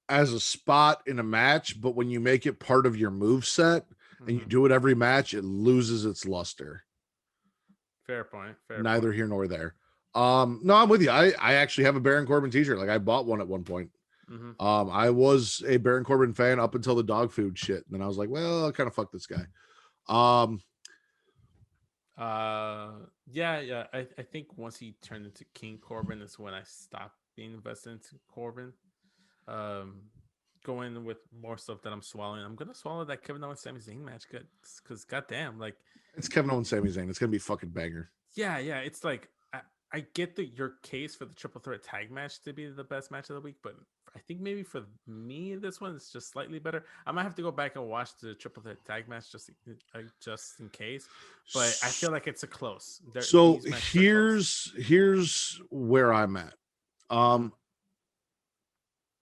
as a spot in a match, but when you make it part of your move set and you do it every match, it loses its luster. Fair point. Neither here nor there. No, I'm with you. I actually have a Baron Corbin t-shirt. Like, I bought one at one point. I was a Baron Corbin fan up until the dog food shit. And then I was like, well, I kind of fuck this guy. Yeah. I think once he turned into King Corbin is when I stopped being invested into Corbin. going with more stuff that I'm swallowing. I'm gonna swallow that Kevin Owens Sami Zayn match, because goddamn, like, It's Kevin Owens, Sami Zayn. It's gonna be a fucking banger. yeah, it's like I get your case for the triple threat tag match to be the best match of the week, but I think maybe for me this one is just slightly better. I might have to go back and watch the triple threat tag match just in case, but I feel like it's a close. So These matches are close. here's where I'm at. Mm-hmm.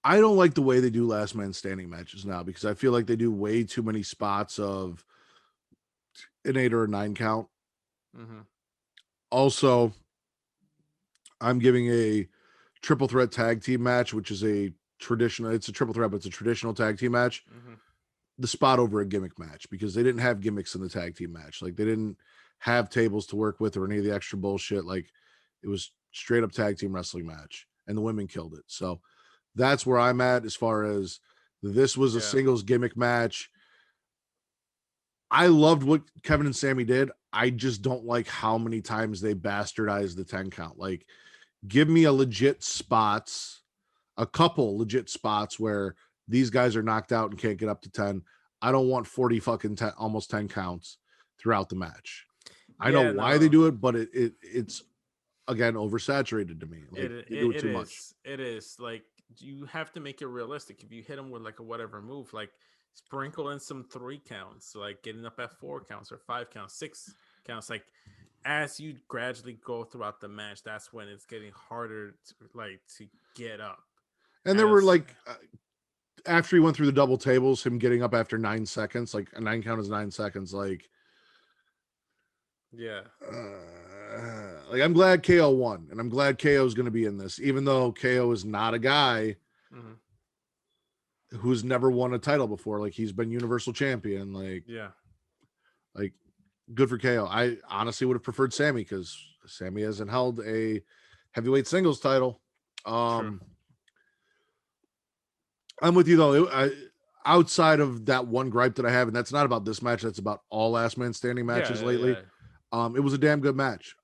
I don't like the way they do last man standing matches now because I feel like they do way too many spots of an 8 or a 9 count. Mm-hmm. Also, I'm giving a triple threat tag team match, which is a traditional, it's a triple threat, but it's a traditional tag team match, Mm-hmm. the spot over a gimmick match because they didn't have gimmicks in the tag team match. Like they didn't have tables to work with or any of the extra bullshit. Like it was straight up tag team wrestling match and the women killed it. So that's where I'm at as far as this was a Yeah. singles gimmick match. I loved what Kevin and Sammy did. I just don't like how many times they bastardized the 10 count. Like, give me a legit spots, a couple legit spots where these guys are knocked out and can't get up to 10. I don't want 40 fucking 10, almost 10 counts throughout the match. I know Yeah, why they no. do it, but it's again oversaturated to me. Like they do it too much. It is like you have to make it realistic. If you hit them with like a whatever move, like sprinkle in some 3 counts, like getting up at 4 counts or 5 counts, 6 counts. Like as you gradually go throughout the match, that's when it's getting harder to get up. And there were like after he went through the double tables, him getting up after 9 seconds, like a 9 count is 9 seconds. Like yeah. Like I'm glad KO won, and I'm glad KO is going to be in this, even though KO is not a guy who's never won a title before. Like he's been Universal Champion. Like good for KO. I honestly would have preferred Sammy because Sammy hasn't held a heavyweight singles title. True. I'm with you though. Outside of that one gripe that I have, and that's not about this match, that's about all last man standing matches lately. It was a damn good match.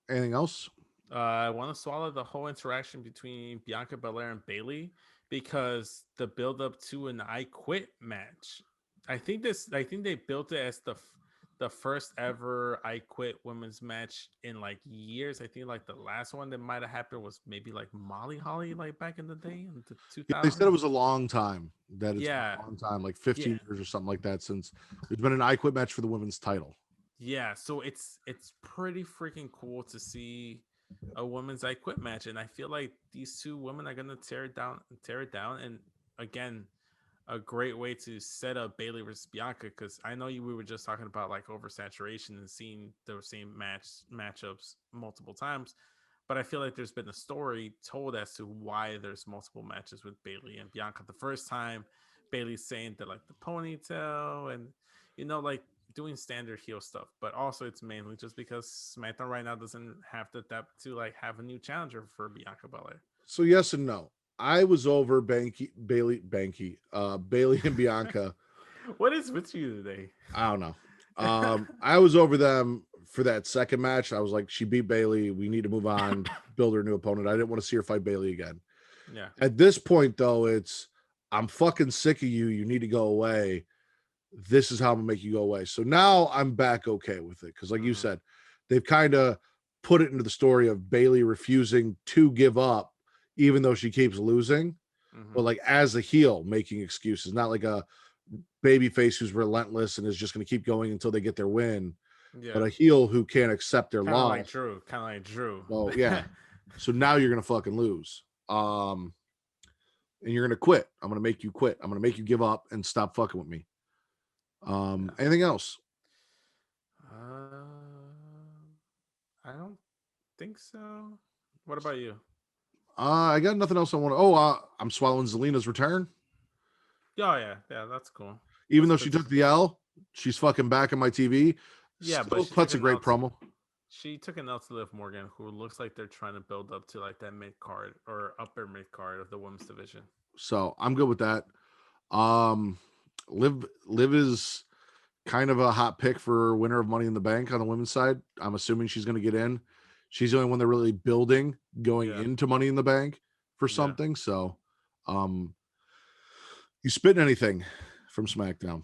Anything else? I want to swallow the whole interaction between Bianca Belair and Bayley because the build up to an I Quit match. I think they built it as the first ever I Quit women's match in like years. I think like the last one that might have happened was maybe like Molly Holly, like back in the day in the 2000s. Yeah, they said it was a long time. That it's been a long time, like 15 years or something like that, since there's been an I Quit match for the women's title. Yeah, so it's pretty freaking cool to see a women's I Quit match, and I feel like these two women are gonna tear it down, and again, a great way to set up Bayley versus Bianca, because I know we were just talking about like oversaturation and seeing the same matchups multiple times, but I feel like there's been a story told as to why there's multiple matches with Bayley and Bianca. The first time, Bayley's saying that like the ponytail and like doing standard heel stuff, but also it's mainly just because SmackDown right now doesn't have the depth to like have a new challenger for Bianca Belair. So yes and no. I was over Bayley and Bianca. What is with you today? I don't know. I was over them for that second match. I was like, she beat Bayley. We need to move on, build her new opponent. I didn't want to see her fight Bayley again. Yeah. At this point, though, I'm fucking sick of you. You need to go away. This is how I'm gonna make you go away. So now I'm back okay with it. Because like you said, they've kind of put it into the story of Bayley refusing to give up, even though she keeps losing, but like as a heel making excuses, not like a baby face who's relentless and is just going to keep going until they get their win, but a heel who can't accept their loss. Kind of like Drew. Well, yeah. So now you're going to fucking lose. And you're going to quit. I'm going to make you quit. I'm going to make you give up and stop fucking with me. Anything else? I don't think so. What about you? I got nothing else I want to. I'm swallowing Zelina's return. Oh yeah, that's cool. Even though she took the L, she's fucking back on my TV. Yeah, still but cuts a great promo. She took an L to Liv Morgan, who looks like they're trying to build up to like that mid card or upper mid card of the women's division. So I'm good with that. Liv is kind of a hot pick for winner of Money in the Bank on the women's side. I'm assuming she's going to get in. She's the only one they're really building going into Money in the Bank. for something. So, you spitting anything from SmackDown?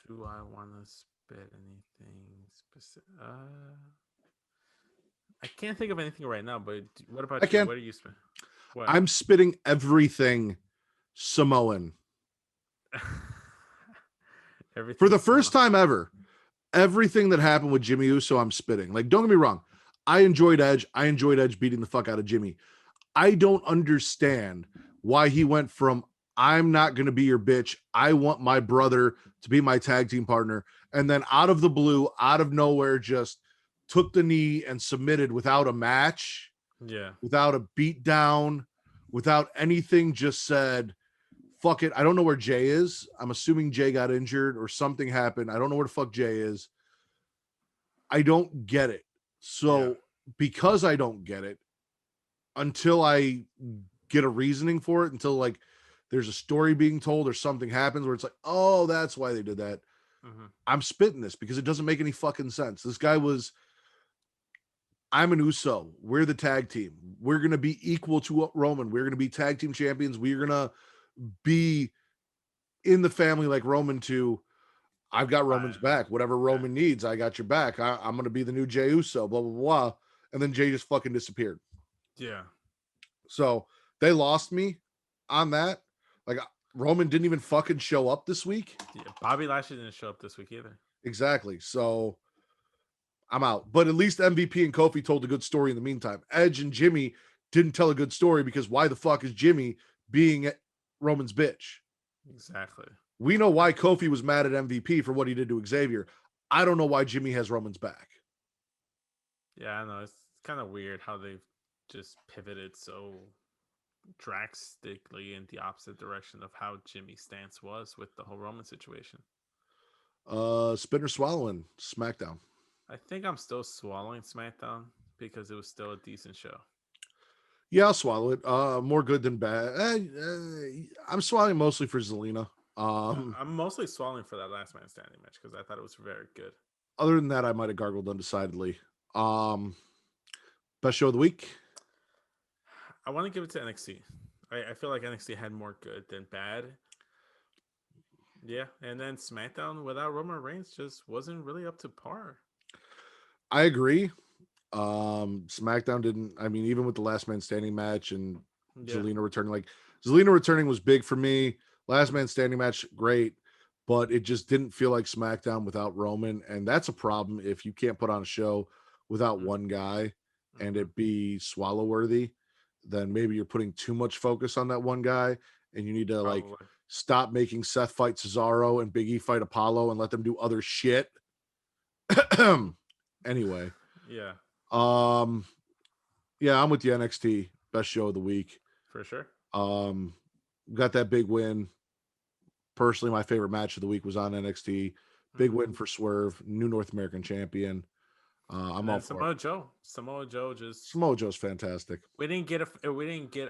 Do I want to spit anything specific? I can't think of anything right now. But what about I you? can. What are you spitting? What? I'm spitting everything Samoan. Everything For the first time ever, everything that happened with Jimmy Uso, I'm spitting. Like, don't get me wrong. I enjoyed Edge. I enjoyed Edge beating the fuck out of Jimmy. I don't understand why he went from I'm not going to be your bitch. I want my brother to be my tag team partner. And then out of the blue, out of nowhere, just took the knee and submitted without a match, Yeah. without a beat down, without anything, just said, fuck it. I don't know where Jay is. I'm assuming Jay got injured or something happened. I don't know where the fuck Jay is. I don't get it. So because I don't get it, until I get a reasoning for it, until like there's a story being told or something happens where it's like, oh, that's why they did that. I'm spitting this because it doesn't make any fucking sense. This guy was, I'm an Uso. We're the tag team. We're going to be equal to Roman. We're going to be tag team champions. We're going to be in the family like Roman too. I've got Roman's back. Whatever Roman needs, I got your back. I'm going to be the new Jey Uso, blah, blah, blah. And then Jay just fucking disappeared. Yeah. So they lost me on that. Like, Roman didn't even fucking show up this week. Yeah. Bobby Lashley didn't show up this week either. Exactly. So I'm out. But at least MVP and Kofi told a good story in the meantime. Edge and Jimmy didn't tell a good story because why the fuck is Jimmy being Roman's bitch? Exactly. We know why Kofi was mad at MVP for what he did to Xavier. I don't know why Jimmy has Roman's back. Yeah, I know. It's kind of weird how they've just pivoted so drastically in the opposite direction of how Jimmy's stance was with the whole Roman situation. Spinner swallowing SmackDown. I think I'm still swallowing SmackDown because it was still a decent show. Yeah, I'll swallow it. More good than bad. I'm swallowing mostly for Zelina. I'm mostly swallowing for that last man standing match because I thought it was very good. Other than that, I might have gargled undecidedly. Best show of the week? I want to give it to NXT. I feel like NXT had more good than bad. Yeah, and then SmackDown without Roman Reigns just wasn't really up to par. I agree. SmackDown didn't. I mean, even with the last man standing match and Zelina returning, like Zelina returning was big for me. Last man standing match, great, but it just didn't feel like SmackDown without Roman, and that's a problem if you can't put on a show without one guy and it be swallow worthy. Then maybe you're putting too much focus on that one guy, and you need to like stop making Seth fight Cesaro and Big E fight Apollo and let them do other shit. Anyway, yeah, I'm with the NXT best show of the week for sure. Got that big win. Personally, my favorite match of the week was on NXT. Big win for Swerve, new North American champion. I'm all for it. Samoa Joe Samoa Joe's fantastic. We didn't get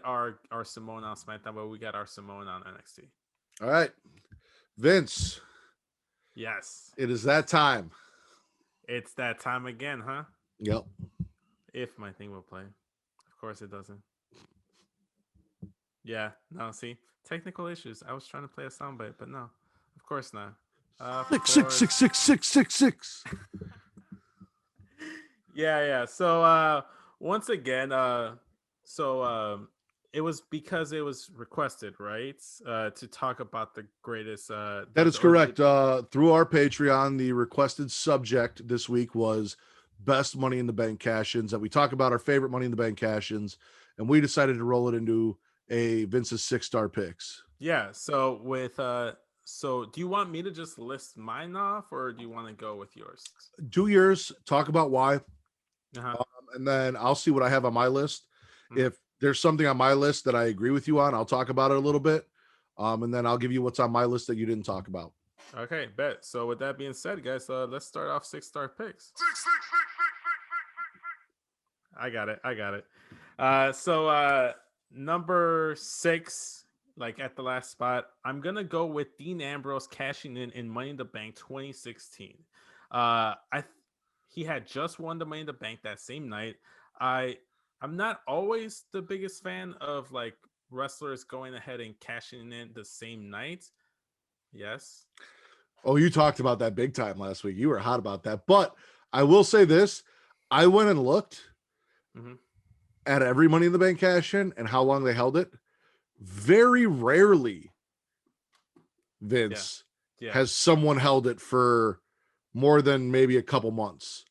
our Samoan on SmackDown, but we got our Samoan on NXT. All right, Vince. Yes, it is that time. It's that time again, huh? Yep. If my thing will play, of course it doesn't. Yeah, no. See, technical issues. I was trying to play a soundbite, but no, of course not. 6666666. Yeah. So once again, it was because it was requested, right? To talk about the greatest. That is correct. Through our Patreon, the requested subject this week was best Money in the Bank cash-ins. That we talk about our favorite Money in the Bank cash-ins, and we decided to roll it into a Vince's 6-star picks. Yeah. So with so do you want me to just list mine off, or do you want to go with yours? Do yours. Talk about why. And then I'll see what I have on my list. If there's something on my list that I agree with you on, I'll talk about it a little bit. And then I'll give you what's on my list that you didn't talk about. Okay, bet. So with that being said, guys, let's start off 6-star picks. I got it. So number 6, like at the last spot, I'm gonna go with Dean Ambrose cashing in Money in the Bank 2016. He had just won the Money in the Bank that same night. I'm not always the biggest fan of like wrestlers going ahead and cashing in the same night. Yes. Oh, you talked about that big time last week. You were hot about that. But I will say this. I went and looked Mm-hmm. at every Money in the Bank cash in and how long they held it. Very rarely, Yeah. Vince, Yeah. has someone held it for more than maybe a couple months.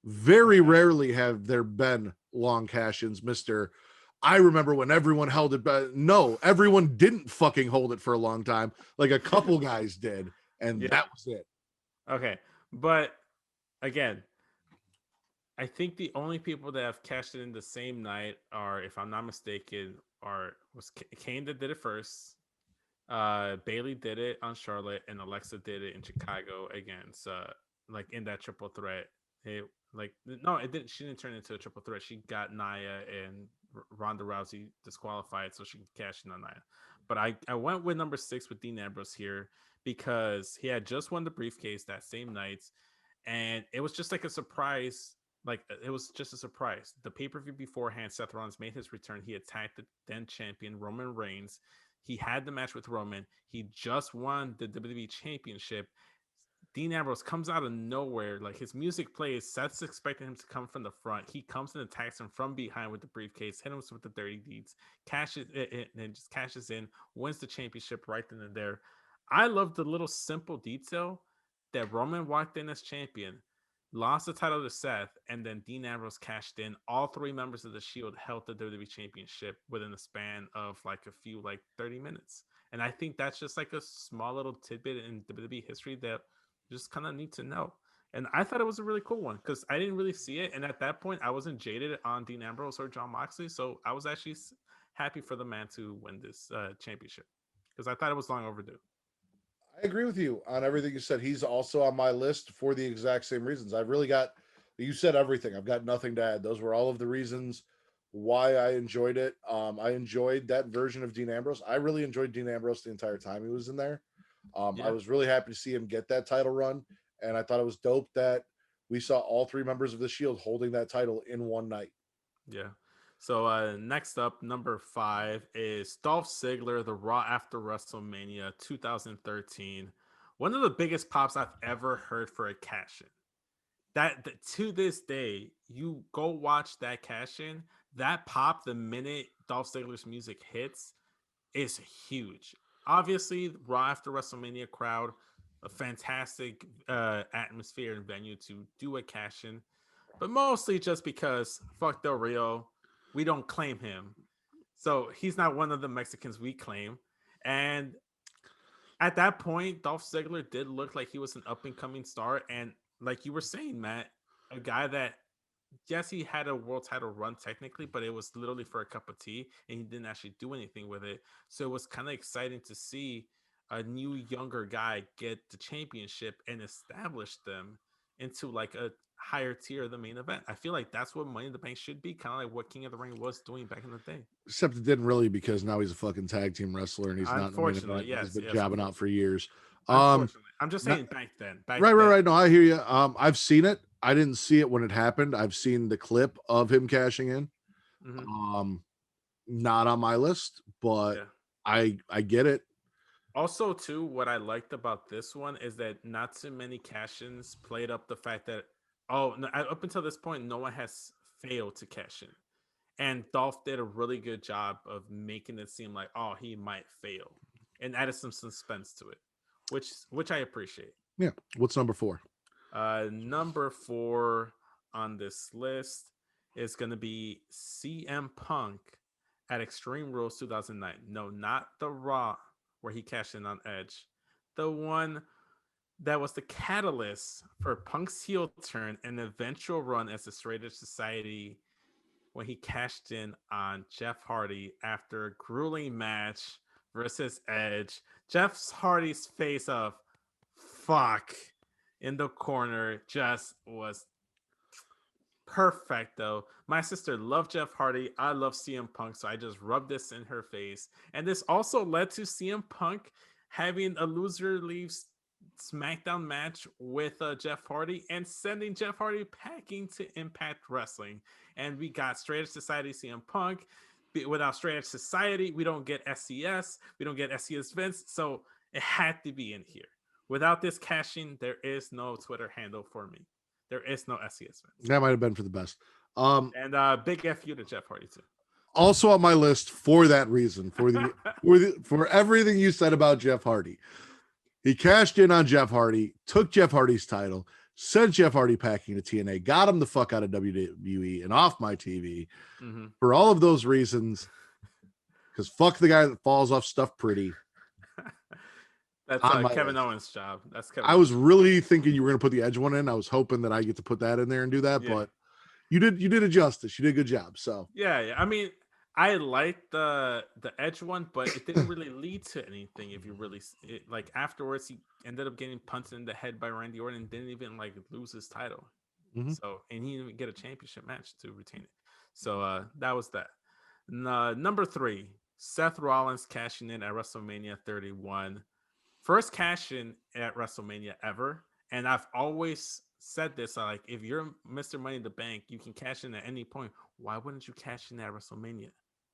Very Okay. rarely have there been long cash ins, Mr. I remember when everyone held it, but no, everyone didn't fucking hold it for a long time. Like a couple guys did, and Yeah. that was it. Okay. But again, I think the only people that have cashed it in the same night are, if I'm not mistaken, was Kane that did it first. Bailey did it on Charlotte, and Alexa did it in Chicago against like in that triple threat. It like no, it didn't. She didn't turn into a triple threat. She got Nia and Ronda Rousey disqualified, so she could cash in on Nia. But I went with number 6 with Dean Ambrose here because he had just won the briefcase that same night, and it was just like a surprise. Like it was just a surprise. The pay per view beforehand, Seth Rollins made his return. He attacked the then champion Roman Reigns. He had the match with Roman. He just won the WWE Championship. Dean Ambrose comes out of nowhere. Like his music plays. Seth's expecting him to come from the front. He comes and attacks him from behind with the briefcase, hit him with the dirty deeds, cashes it, and just cashes in, wins the championship right then and there. I love the little simple detail that Roman walked in as champion, lost the title to Seth, and then Dean Ambrose cashed in. All 3 members of the Shield held the WWE Championship within a span of like a few, like 30 minutes. And I think that's just like a small little tidbit in WWE history that you just kind of need to know. And I thought it was a really cool one because I didn't really see it. And at that point, I wasn't jaded on Dean Ambrose or Jon Moxley. So I was actually happy for the man to win this championship because I thought it was long overdue. I agree with you on everything you said. He's also on my list for the exact same reasons. I've really got, you said everything. I've got nothing to add. Those were all of the reasons why I enjoyed it. I enjoyed that version of Dean Ambrose. I really enjoyed Dean Ambrose the entire time he was in there. I Yeah. was really happy to see him get that title run. And I thought it was dope that we saw all 3 members of the Shield holding that title in one night. Yeah. So next up, number 5 is Dolph Ziggler, the Raw after WrestleMania 2013. One of the biggest pops I've ever heard for a cash in. That to this day, you go watch that cash in, that pop the minute Dolph Ziggler's music hits is huge. Obviously, Raw after WrestleMania crowd, a fantastic atmosphere and venue to do a cash in, but mostly just because fuck Del Rio, we don't claim him, so he's not one of the Mexicans we claim. And at that point, Dolph Ziggler did look like he was an up and coming star, and like you were saying, Matt, a guy that yes, he had a world title run technically, but it was literally for a cup of tea, and he didn't actually do anything with it. So it was kind of exciting to see a new younger guy get the championship and establish them into like a higher tier of the main event. I feel like that's what Money in the Bank should be, kind of like what King of the Ring was doing back in the day. Except it didn't really because now he's a fucking tag team wrestler and he's not in the main Unfortunately, event. He's yes, been yes, jobbing out for years. unfortunately. I'm just Not, saying back then. Back right, right, then. right. No, I hear you. I've seen it. I didn't see it when it happened. I've seen the clip of him cashing in. Mhm. Not on my list, but Yeah. I get it. Also, too, what I liked about this one is that not too many cash-ins played up the fact that up until this point, no one has failed to cash in, and Dolph did a really good job of making it seem like he might fail, and added some suspense to it, which I appreciate. Yeah. What's number 4? Number 4 on this list is going to be CM Punk at Extreme Rules 2009. No, not the Raw where he cashed in on Edge. The one that was the catalyst for Punk's heel turn and eventual run as the Straight Edge Society when he cashed in on Jeff Hardy after a grueling match versus Edge. Jeff Hardy's face of fuck in the corner just was perfect though. My sister loved Jeff Hardy. I love CM Punk, so I just rubbed this in her face. And this also led to CM Punk having a loser leaves SmackDown match with Jeff Hardy and sending Jeff Hardy packing to Impact Wrestling. And we got Straight Edge Society CM Punk. Without Straight Edge Society, we don't get SCS. We don't get SCS Vince. So it had to be in here. Without this cashing, there is no Twitter handle for me. There is no SCS Vince. That might have been for the best. And big F you to Jeff Hardy too. Also on my list for that reason, for everything you said about Jeff Hardy. He cashed in on Jeff Hardy, took Jeff Hardy's title, sent Jeff Hardy packing to TNA, got him the fuck out of WWE and off my TV. Mm-hmm. For all of those reasons, because fuck the guy that falls off stuff pretty. That's Kevin Owens' job. That's Kevin. I was really thinking you were going to put the Edge one in. I was hoping that I get to put that in there and do that, but you did a justice. You did a good job. So yeah. I mean, I liked the Edge one, but it didn't really lead to anything. If you really like, afterwards, he ended up getting punted in the head by Randy Orton and didn't even like lose his title. Mm-hmm. So, and he didn't even get a championship match to retain it. So that was that. Number 3, Seth Rollins cashing in at WrestleMania 31. First cash in at WrestleMania ever. And I've always said this, like, if you're Mr. Money in the Bank, you can cash in at any point. Why wouldn't you cash in at WrestleMania?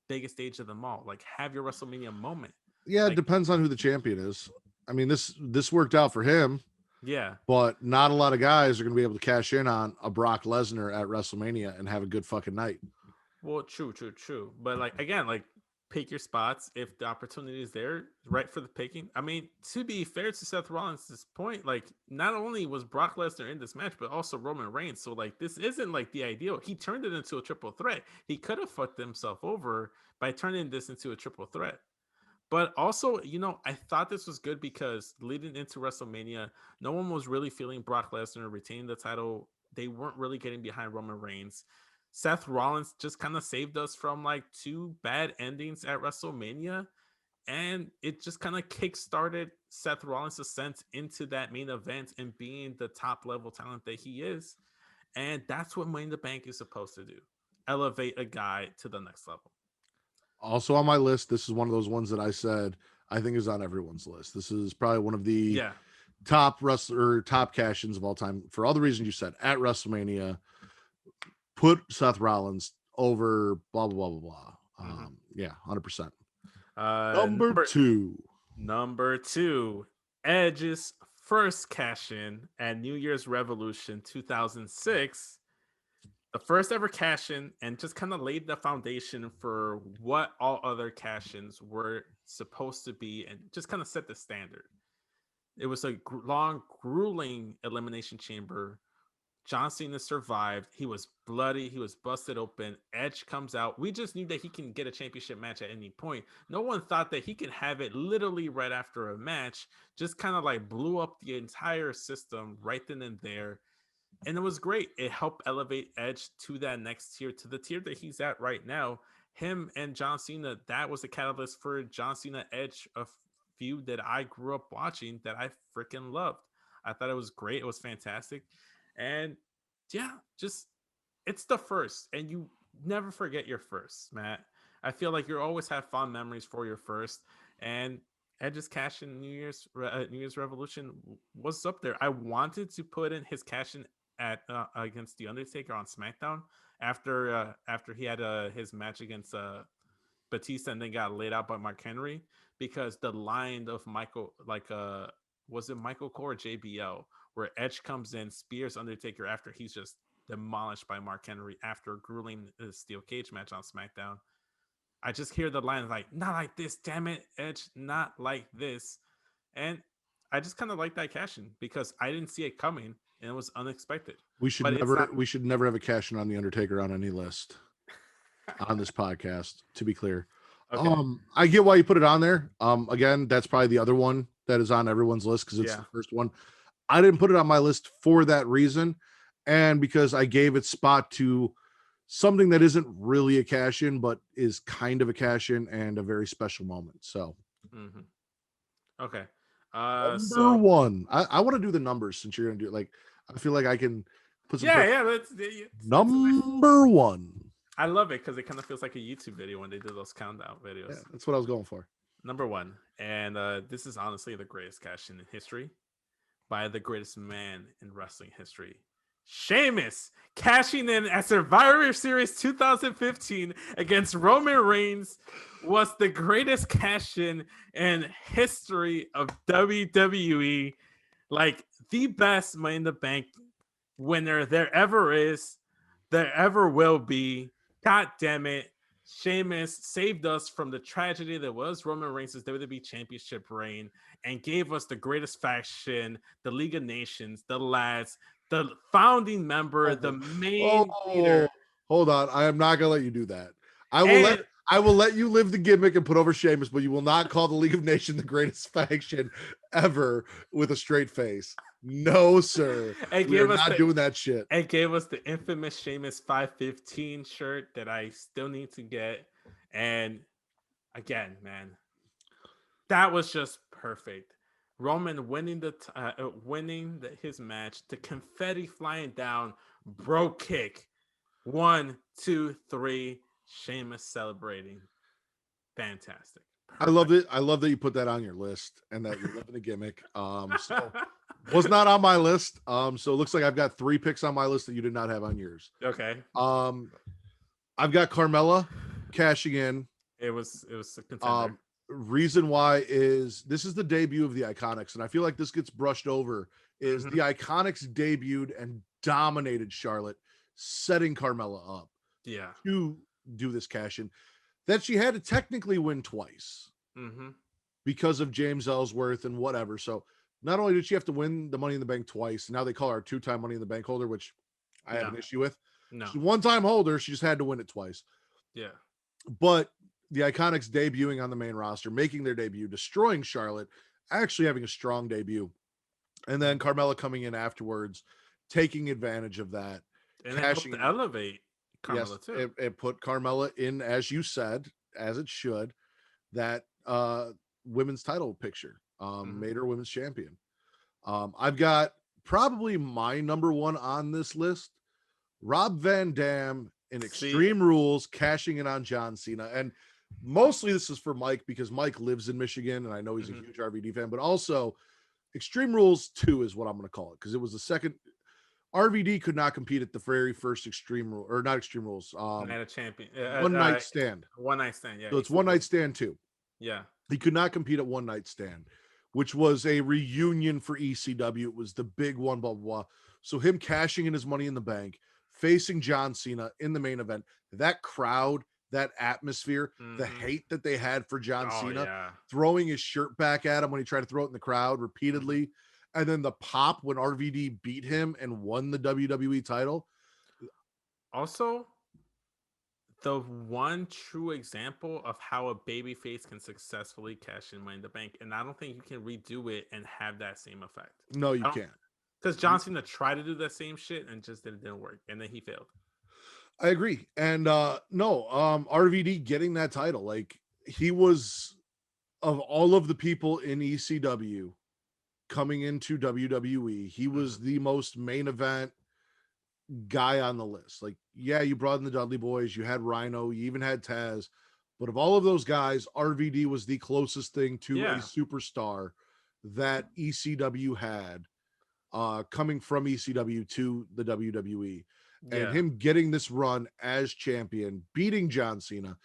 Biggest stage of them all. Like, have your WrestleMania moment. Yeah, it depends on who the champion is. I mean, this worked out for him. Yeah. But not a lot of guys are going to be able to cash in on a Brock Lesnar at WrestleMania and have a good fucking night. Well, true. But like, again, like, pick your spots if the opportunity is there, right, for the picking. I mean, to be fair to Seth Rollins' point, like, not only was Brock Lesnar in this match, but also Roman Reigns. So like, this isn't like the ideal. He turned it into a triple threat. He could have fucked himself over by turning this into a triple threat. But also, I thought this was good because leading into WrestleMania, no one was really feeling Brock Lesnar retaining the title. They weren't really getting behind Roman Reigns. Seth Rollins just kind of saved us from like 2 bad endings at WrestleMania. And it just kind of kickstarted Seth Rollins' ascent into that main event and being the top level talent that he is. And that's what Money in the Bank is supposed to do. Elevate a guy to the next level. Also on my list, this is one of those ones that I said I think is on everyone's list. This is probably one of the top cash-ins of all time for all the reasons you said. At WrestleMania, put Seth Rollins over blah blah blah blah blah. Yeah, 100%. Number 2, Edge's first cash in at New Year's Revolution 2006. The first ever cash in, and just kind of laid the foundation for what all other cash ins were supposed to be, and just kind of set the standard. It was a long, grueling elimination chamber. John Cena survived. He was bloody. He was busted open. Edge comes out. We just knew that he can get a championship match at any point. No one thought that he could have it literally right after a match. Just kind of like blew up the entire system right then and there. And it was great. It helped elevate Edge to that next tier, to the tier that he's at right now. Him and John Cena, that was the catalyst for John Cena Edge, a feud that I grew up watching that I freaking loved. I thought it was great. It was fantastic. And yeah, just, it's the first. And you never forget your first, Matt. I feel like you always have fond memories for your first. And Edge's cash in New Year's Revolution was up there. I wanted to put in his cash in at against The Undertaker on SmackDown after he had his match against Batista and then got laid out by Mark Henry, because the line of Michael, like was it Michael Cole or JBL, where Edge comes in, spears Undertaker after he's just demolished by Mark Henry after a grueling steel cage match on SmackDown. I just hear the line like, "Not like this, damn it, Edge, not like this." And I just kind of like that cash in because I didn't see it coming and it was unexpected. We should never have a cash in on the Undertaker on any list on this podcast, to be clear. Okay. I get why you put it on there. Again, that's probably the other one that is on everyone's list because it's the first one. I didn't put it on my list for that reason, and because I gave it spot to something that isn't really a cash in, but is kind of a cash in and a very special moment. So, okay. Number 1. I want to do the numbers since you're gonna do it. Like, I feel like I can put some. Number 1. I love it because it kind of feels like a YouTube video when they do those countdown videos. Yeah, that's what I was going for. Number 1, and this is honestly the greatest cash in history. by the greatest man in wrestling history. Sheamus cashing in at Survivor Series 2015 against Roman Reigns was the greatest cash in history of WWE. Like the best Money in the Bank winner there ever is, there ever will be. God damn it. Sheamus saved us from the tragedy that was Roman Reigns' WWE Championship reign and gave us the greatest faction, the League of Nations, the lads, the founding member, the main leader. Hold on. I am not gonna let you do that. And I will let you live the gimmick and put over Sheamus, but you will not call the League of Nations the greatest faction ever with a straight face. No, sir. We are not doing that shit. And gave us the infamous Sheamus 515 shirt that I still need to get. And again, man, that was just perfect. Roman winning his match, the confetti flying down, bro kick, 1, 2, 3, Sheamus celebrating, fantastic. Perfect. I loved it. I love that you put that on your list and that you're living a gimmick. So was not on my list. So it looks like I've got 3 picks on my list that you did not have on yours. Okay. I've got Carmella cashing in. It was a contender. Reason why is this is the debut of the Iconics, and I feel like this gets brushed over. Is the Iconics debuted and dominated Charlotte, setting Carmella up, to do this cash in that she had to technically win twice because of James Ellsworth and whatever. So not only did she have to win the Money in the Bank twice, now they call her a 2-time Money in the Bank holder, which I have an issue with. No, she's a 1-time holder. She just had to win it twice. Yeah, but the Iconics debuting on the main roster, making their debut, destroying Charlotte, actually having a strong debut. And then Carmella coming in afterwards, taking advantage of that. And it helped elevate Carmella too. It put Carmella in, as you said, as it should, that women's title picture, made her women's champion. I've got probably my number 1 on this list, Rob Van Dam in Extreme Rules, cashing in on John Cena. And mostly this is for Mike because Mike lives in Michigan and I know he's a huge RVD fan, but also Extreme Rules 2 is what I'm going to call it because it was the second. RVD could not compete at the very first Extreme Rule, or not Extreme Rules. Night of Champion. One Night Stand. One Night Stand, yeah. So it's One Night Stand 2. Yeah. He could not compete at One Night Stand, which was a reunion for ECW. It was the big one, blah, blah, blah. So him cashing in his Money in the Bank, facing John Cena in the main event, that crowd, that atmosphere, the hate that they had for John Cena, throwing his shirt back at him when he tried to throw it in the crowd repeatedly, and then the pop when RVD beat him and won the WWE title. Also, the one true example of how a babyface can successfully cash in Money in the Bank, and I don't think you can redo it and have that same effect. No, you can't. Because John Cena tried to do that same shit and just didn't work, and then he failed. I agree. And RVD getting that title, like he was, of all of the people in ECW coming into WWE, he was the most main event guy on the list. Like, yeah, you brought in the Dudley Boys, you had Rhino, you even had Taz, but of all of those guys, RVD was the closest thing to a superstar that ECW had, coming from ECW to the WWE. And him getting this run as champion, beating John Cena,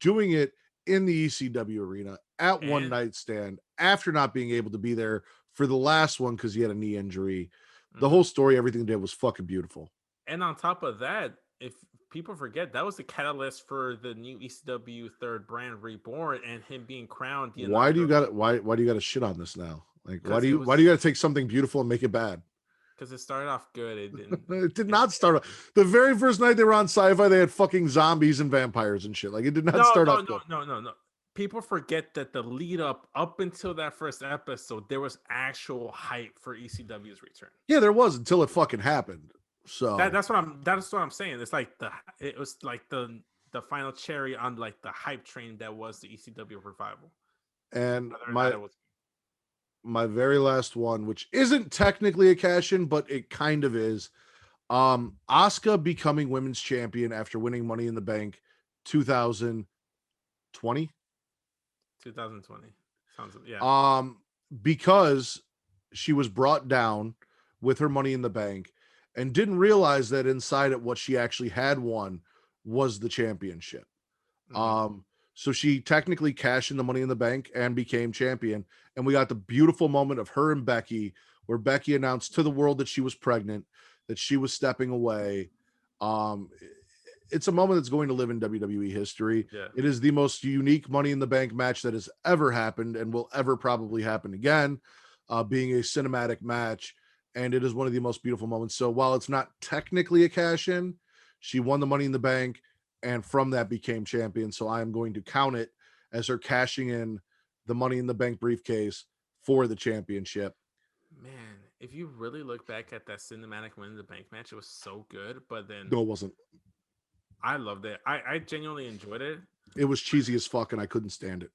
doing it in the ECW arena at One Night Stand after not being able to be there for the last one because he had a knee injury. The whole story, everything they did was fucking beautiful. And on top of that, if people forget, that was the catalyst for the new ECW third brand Reborn and him being crowned. Why do you got to shit on this now? Like, why do you got to take something beautiful and make it bad? Because it started off good. It didn't. It did not start off. The very first night they were on Sci-Fi, they had fucking zombies and vampires and shit. Like, it did not start off good. No. People forget that the lead up until that first episode, there was actual hype for ECW's return. Yeah, there was until it fucking happened. So that's what I'm saying. It's like it was like the final cherry on like the hype train that was the ECW revival. And my very last one, which isn't technically a cash-in, but it kind of is. Asuka becoming women's champion after winning Money in the Bank 2020. 2020. Sounds, yeah. Because she was brought down with her Money in the Bank and didn't realize that inside it what she actually had won was the championship. Mhm. So she technically cashed in the Money in the Bank and became champion. And we got the beautiful moment of her and Becky, where Becky announced to the world that she was pregnant, that she was stepping away. Um, it's a moment that's going to live in WWE history. Yeah. It is the most unique Money in the Bank match that has ever happened and will ever probably happen again, being a cinematic match. And it is one of the most beautiful moments. So while it's not technically a cash in, she won the Money in the Bank and from that became champion. So I am going to count it as her cashing in the Money in the Bank briefcase for the championship. Man, if you really look back at that cinematic Win in the Bank match, it was so good. But then No, it wasn't. I loved it. I genuinely enjoyed it. It was cheesy as fuck, and I couldn't stand it.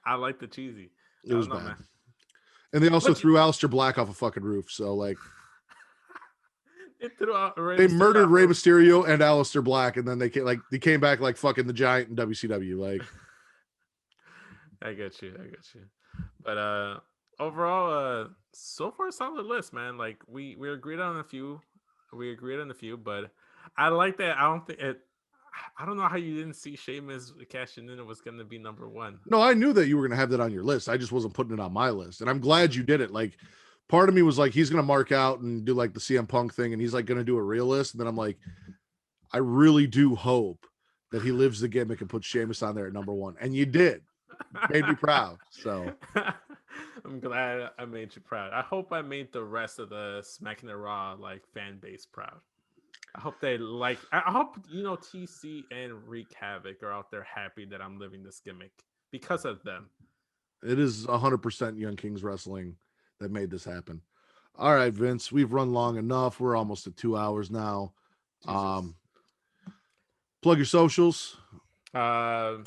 I like the cheesy. It I was don't know, bad. man. And they also But threw Aleister Black off a fucking roof. So like it threw out Rey they Mysterio murdered Rey off. Mysterio and Aleister Black, and then they came back like fucking the Giant in WCW. Like I get you. I get you. But overall, so far solid list, man. Like we agreed on a few. We agreed on a few, but I like that. I don't think it. I don't know how you didn't see Sheamus cashing in. It was going to be number one. no, I knew that you were gonna have that on your list. I just wasn't putting it on my list, and I'm glad you did it. Like part of me was like, he's gonna mark out and do like the CM Punk thing, and he's like gonna do a real list. And then I'm like, I really do hope that he lives the gimmick and puts Sheamus on there at number one. And you did. Made me proud. So I'm glad I made you proud. I hope I made the rest of the Smackin' the Raw like fan base proud. I hope they like. I hope TC and Wreak Havoc are out there happy that I'm living this gimmick because of them. it is 100% Young Kings Wrestling that made this happen. All right, Vince, we've run long enough. We're almost at 2 hours now. Jesus. Plug your socials. Uh,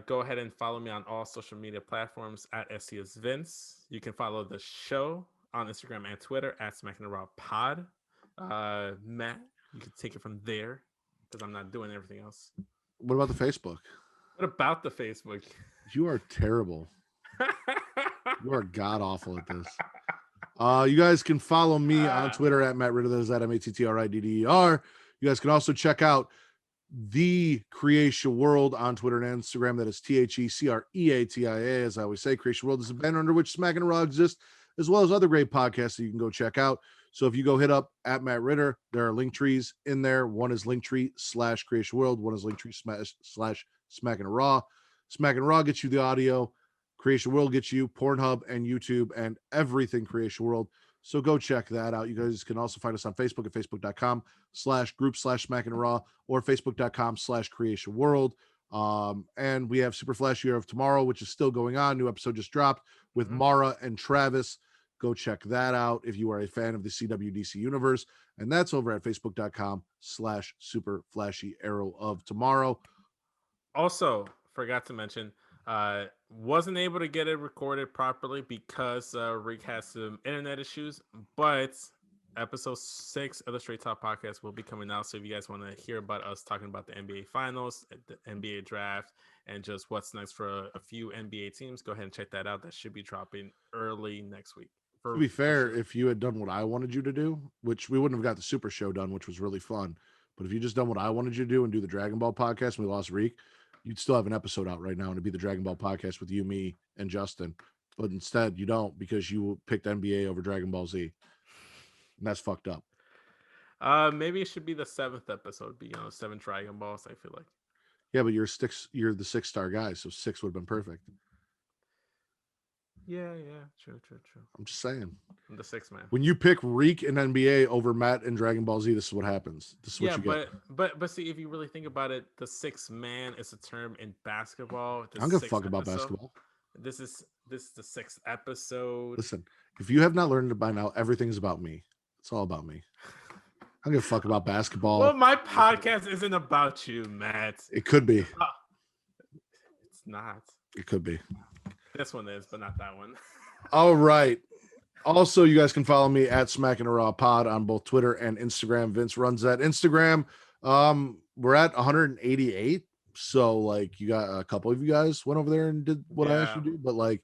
go ahead and follow me on all social media platforms at SCS Vince. You can follow the show on Instagram and Twitter at Smackin' the Raw Pod. Matt, you can take it from there because I'm not doing everything else. What about the Facebook? What about the Facebook? You are terrible. You are god awful at this. You guys can follow me on Twitter at Matt Ritter. That is at MATTRIDDER. You guys can also check out the Creation World on Twitter and Instagram. That is THECREATIA. As I always say, Creation World is a banner under which Smackin' Raw exists, as well as other great podcasts that you can go check out. So if you go hit up at Matt Ritter, there are link trees in there. One is Linktree/Creation World. One is Linktree/Smackin' Raw. Smackin' Raw gets you the audio. Creation World gets you Pornhub and YouTube and everything Creation World. So go check that out. You guys can also find us on Facebook at facebook.com/group/Smackin' Raw or facebook.com/Creation World. And we have Super Flash Year of Tomorrow, which is still going on. New episode just dropped with Mara and Travis. Go check that out if you are a fan of the CWDC universe. And that's over at facebook.com/Super Flashy Arrow of Tomorrow. Also, forgot to mention, wasn't able to get it recorded properly because Rick has some internet issues, but episode 6 of the Straight Talk podcast will be coming out. So if you guys want to hear about us talking about the NBA finals, the NBA draft, and just what's next for a few NBA teams, go ahead and check that out. That should be dropping early next week. To be fair, if you had done what I wanted you to do, which we wouldn't have got the Super Show done, which was really fun, but if you just done what I wanted you to do and do the Dragon Ball podcast and we lost Reek, you'd still have an episode out right now and it'd be the Dragon Ball podcast with you, me, and Justin. But instead, you don't because you picked NBA over Dragon Ball Z. And that's fucked up. Maybe it should be the 7th episode, 7 Dragon Balls, I feel like. Yeah, but you're the 6-star guy, so 6 would have been perfect. Yeah, true. I'm just saying. I'm the 6th man. When you pick Reek and NBA over Matt and Dragon Ball Z, this is what happens. This is what you get. But see, if you really think about it, the 6th man is a term in basketball. I don't give a fuck about basketball. This is the 6th episode. Listen, if you have not learned it by now, everything's about me. It's all about me. I don't give a fuck about basketball. Well, my podcast isn't about you, Matt. It could be. It's not. It could be. This one is, but not that one. All right. Also, you guys can follow me at Smackin' the Raw Pod on both Twitter and Instagram. Vince runs that Instagram. We're at 188. So, like, you got a couple of you guys went over there and did what I asked you to do. But, like,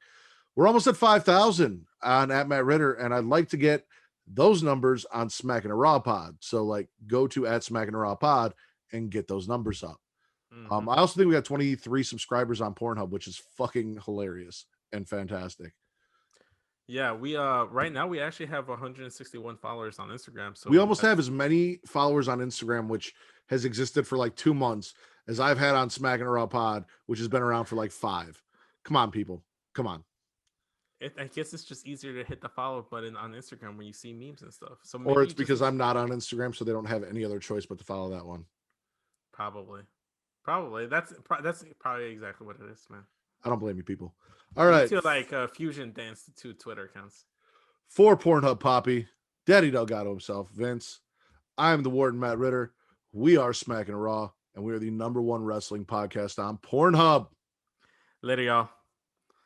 We're almost at 5,000 on at Matt Ritter, and I'd like to get those numbers on Smackin' a Raw Pod. So like go to at Smackin' a Raw Pod and get those numbers up. Mhm. I also think we got 23 subscribers on Pornhub, which is fucking hilarious and fantastic. Yeah, we right now we actually have 161 followers on Instagram. So We almost that's have as many followers on Instagram, which has existed for like 2 months, as I've had on Smackin' a Raw Pod, which has been around for like 5. Come on, people. Come on. I guess it's just easier to hit the follow button on Instagram when you see memes and stuff. So Or maybe it's you just because I'm not on Instagram, so they don't have any other choice but to follow that one. probably that's probably exactly what it is, man. I don't blame you, people. All You right. need to like fusion dance the two Twitter accounts. For Pornhub Poppy, Daddy Delgado himself, Vince, I am the Warden Matt Ritter. We are Smackin' Raw, and we are the #1 wrestling podcast on Pornhub. Later, y'all.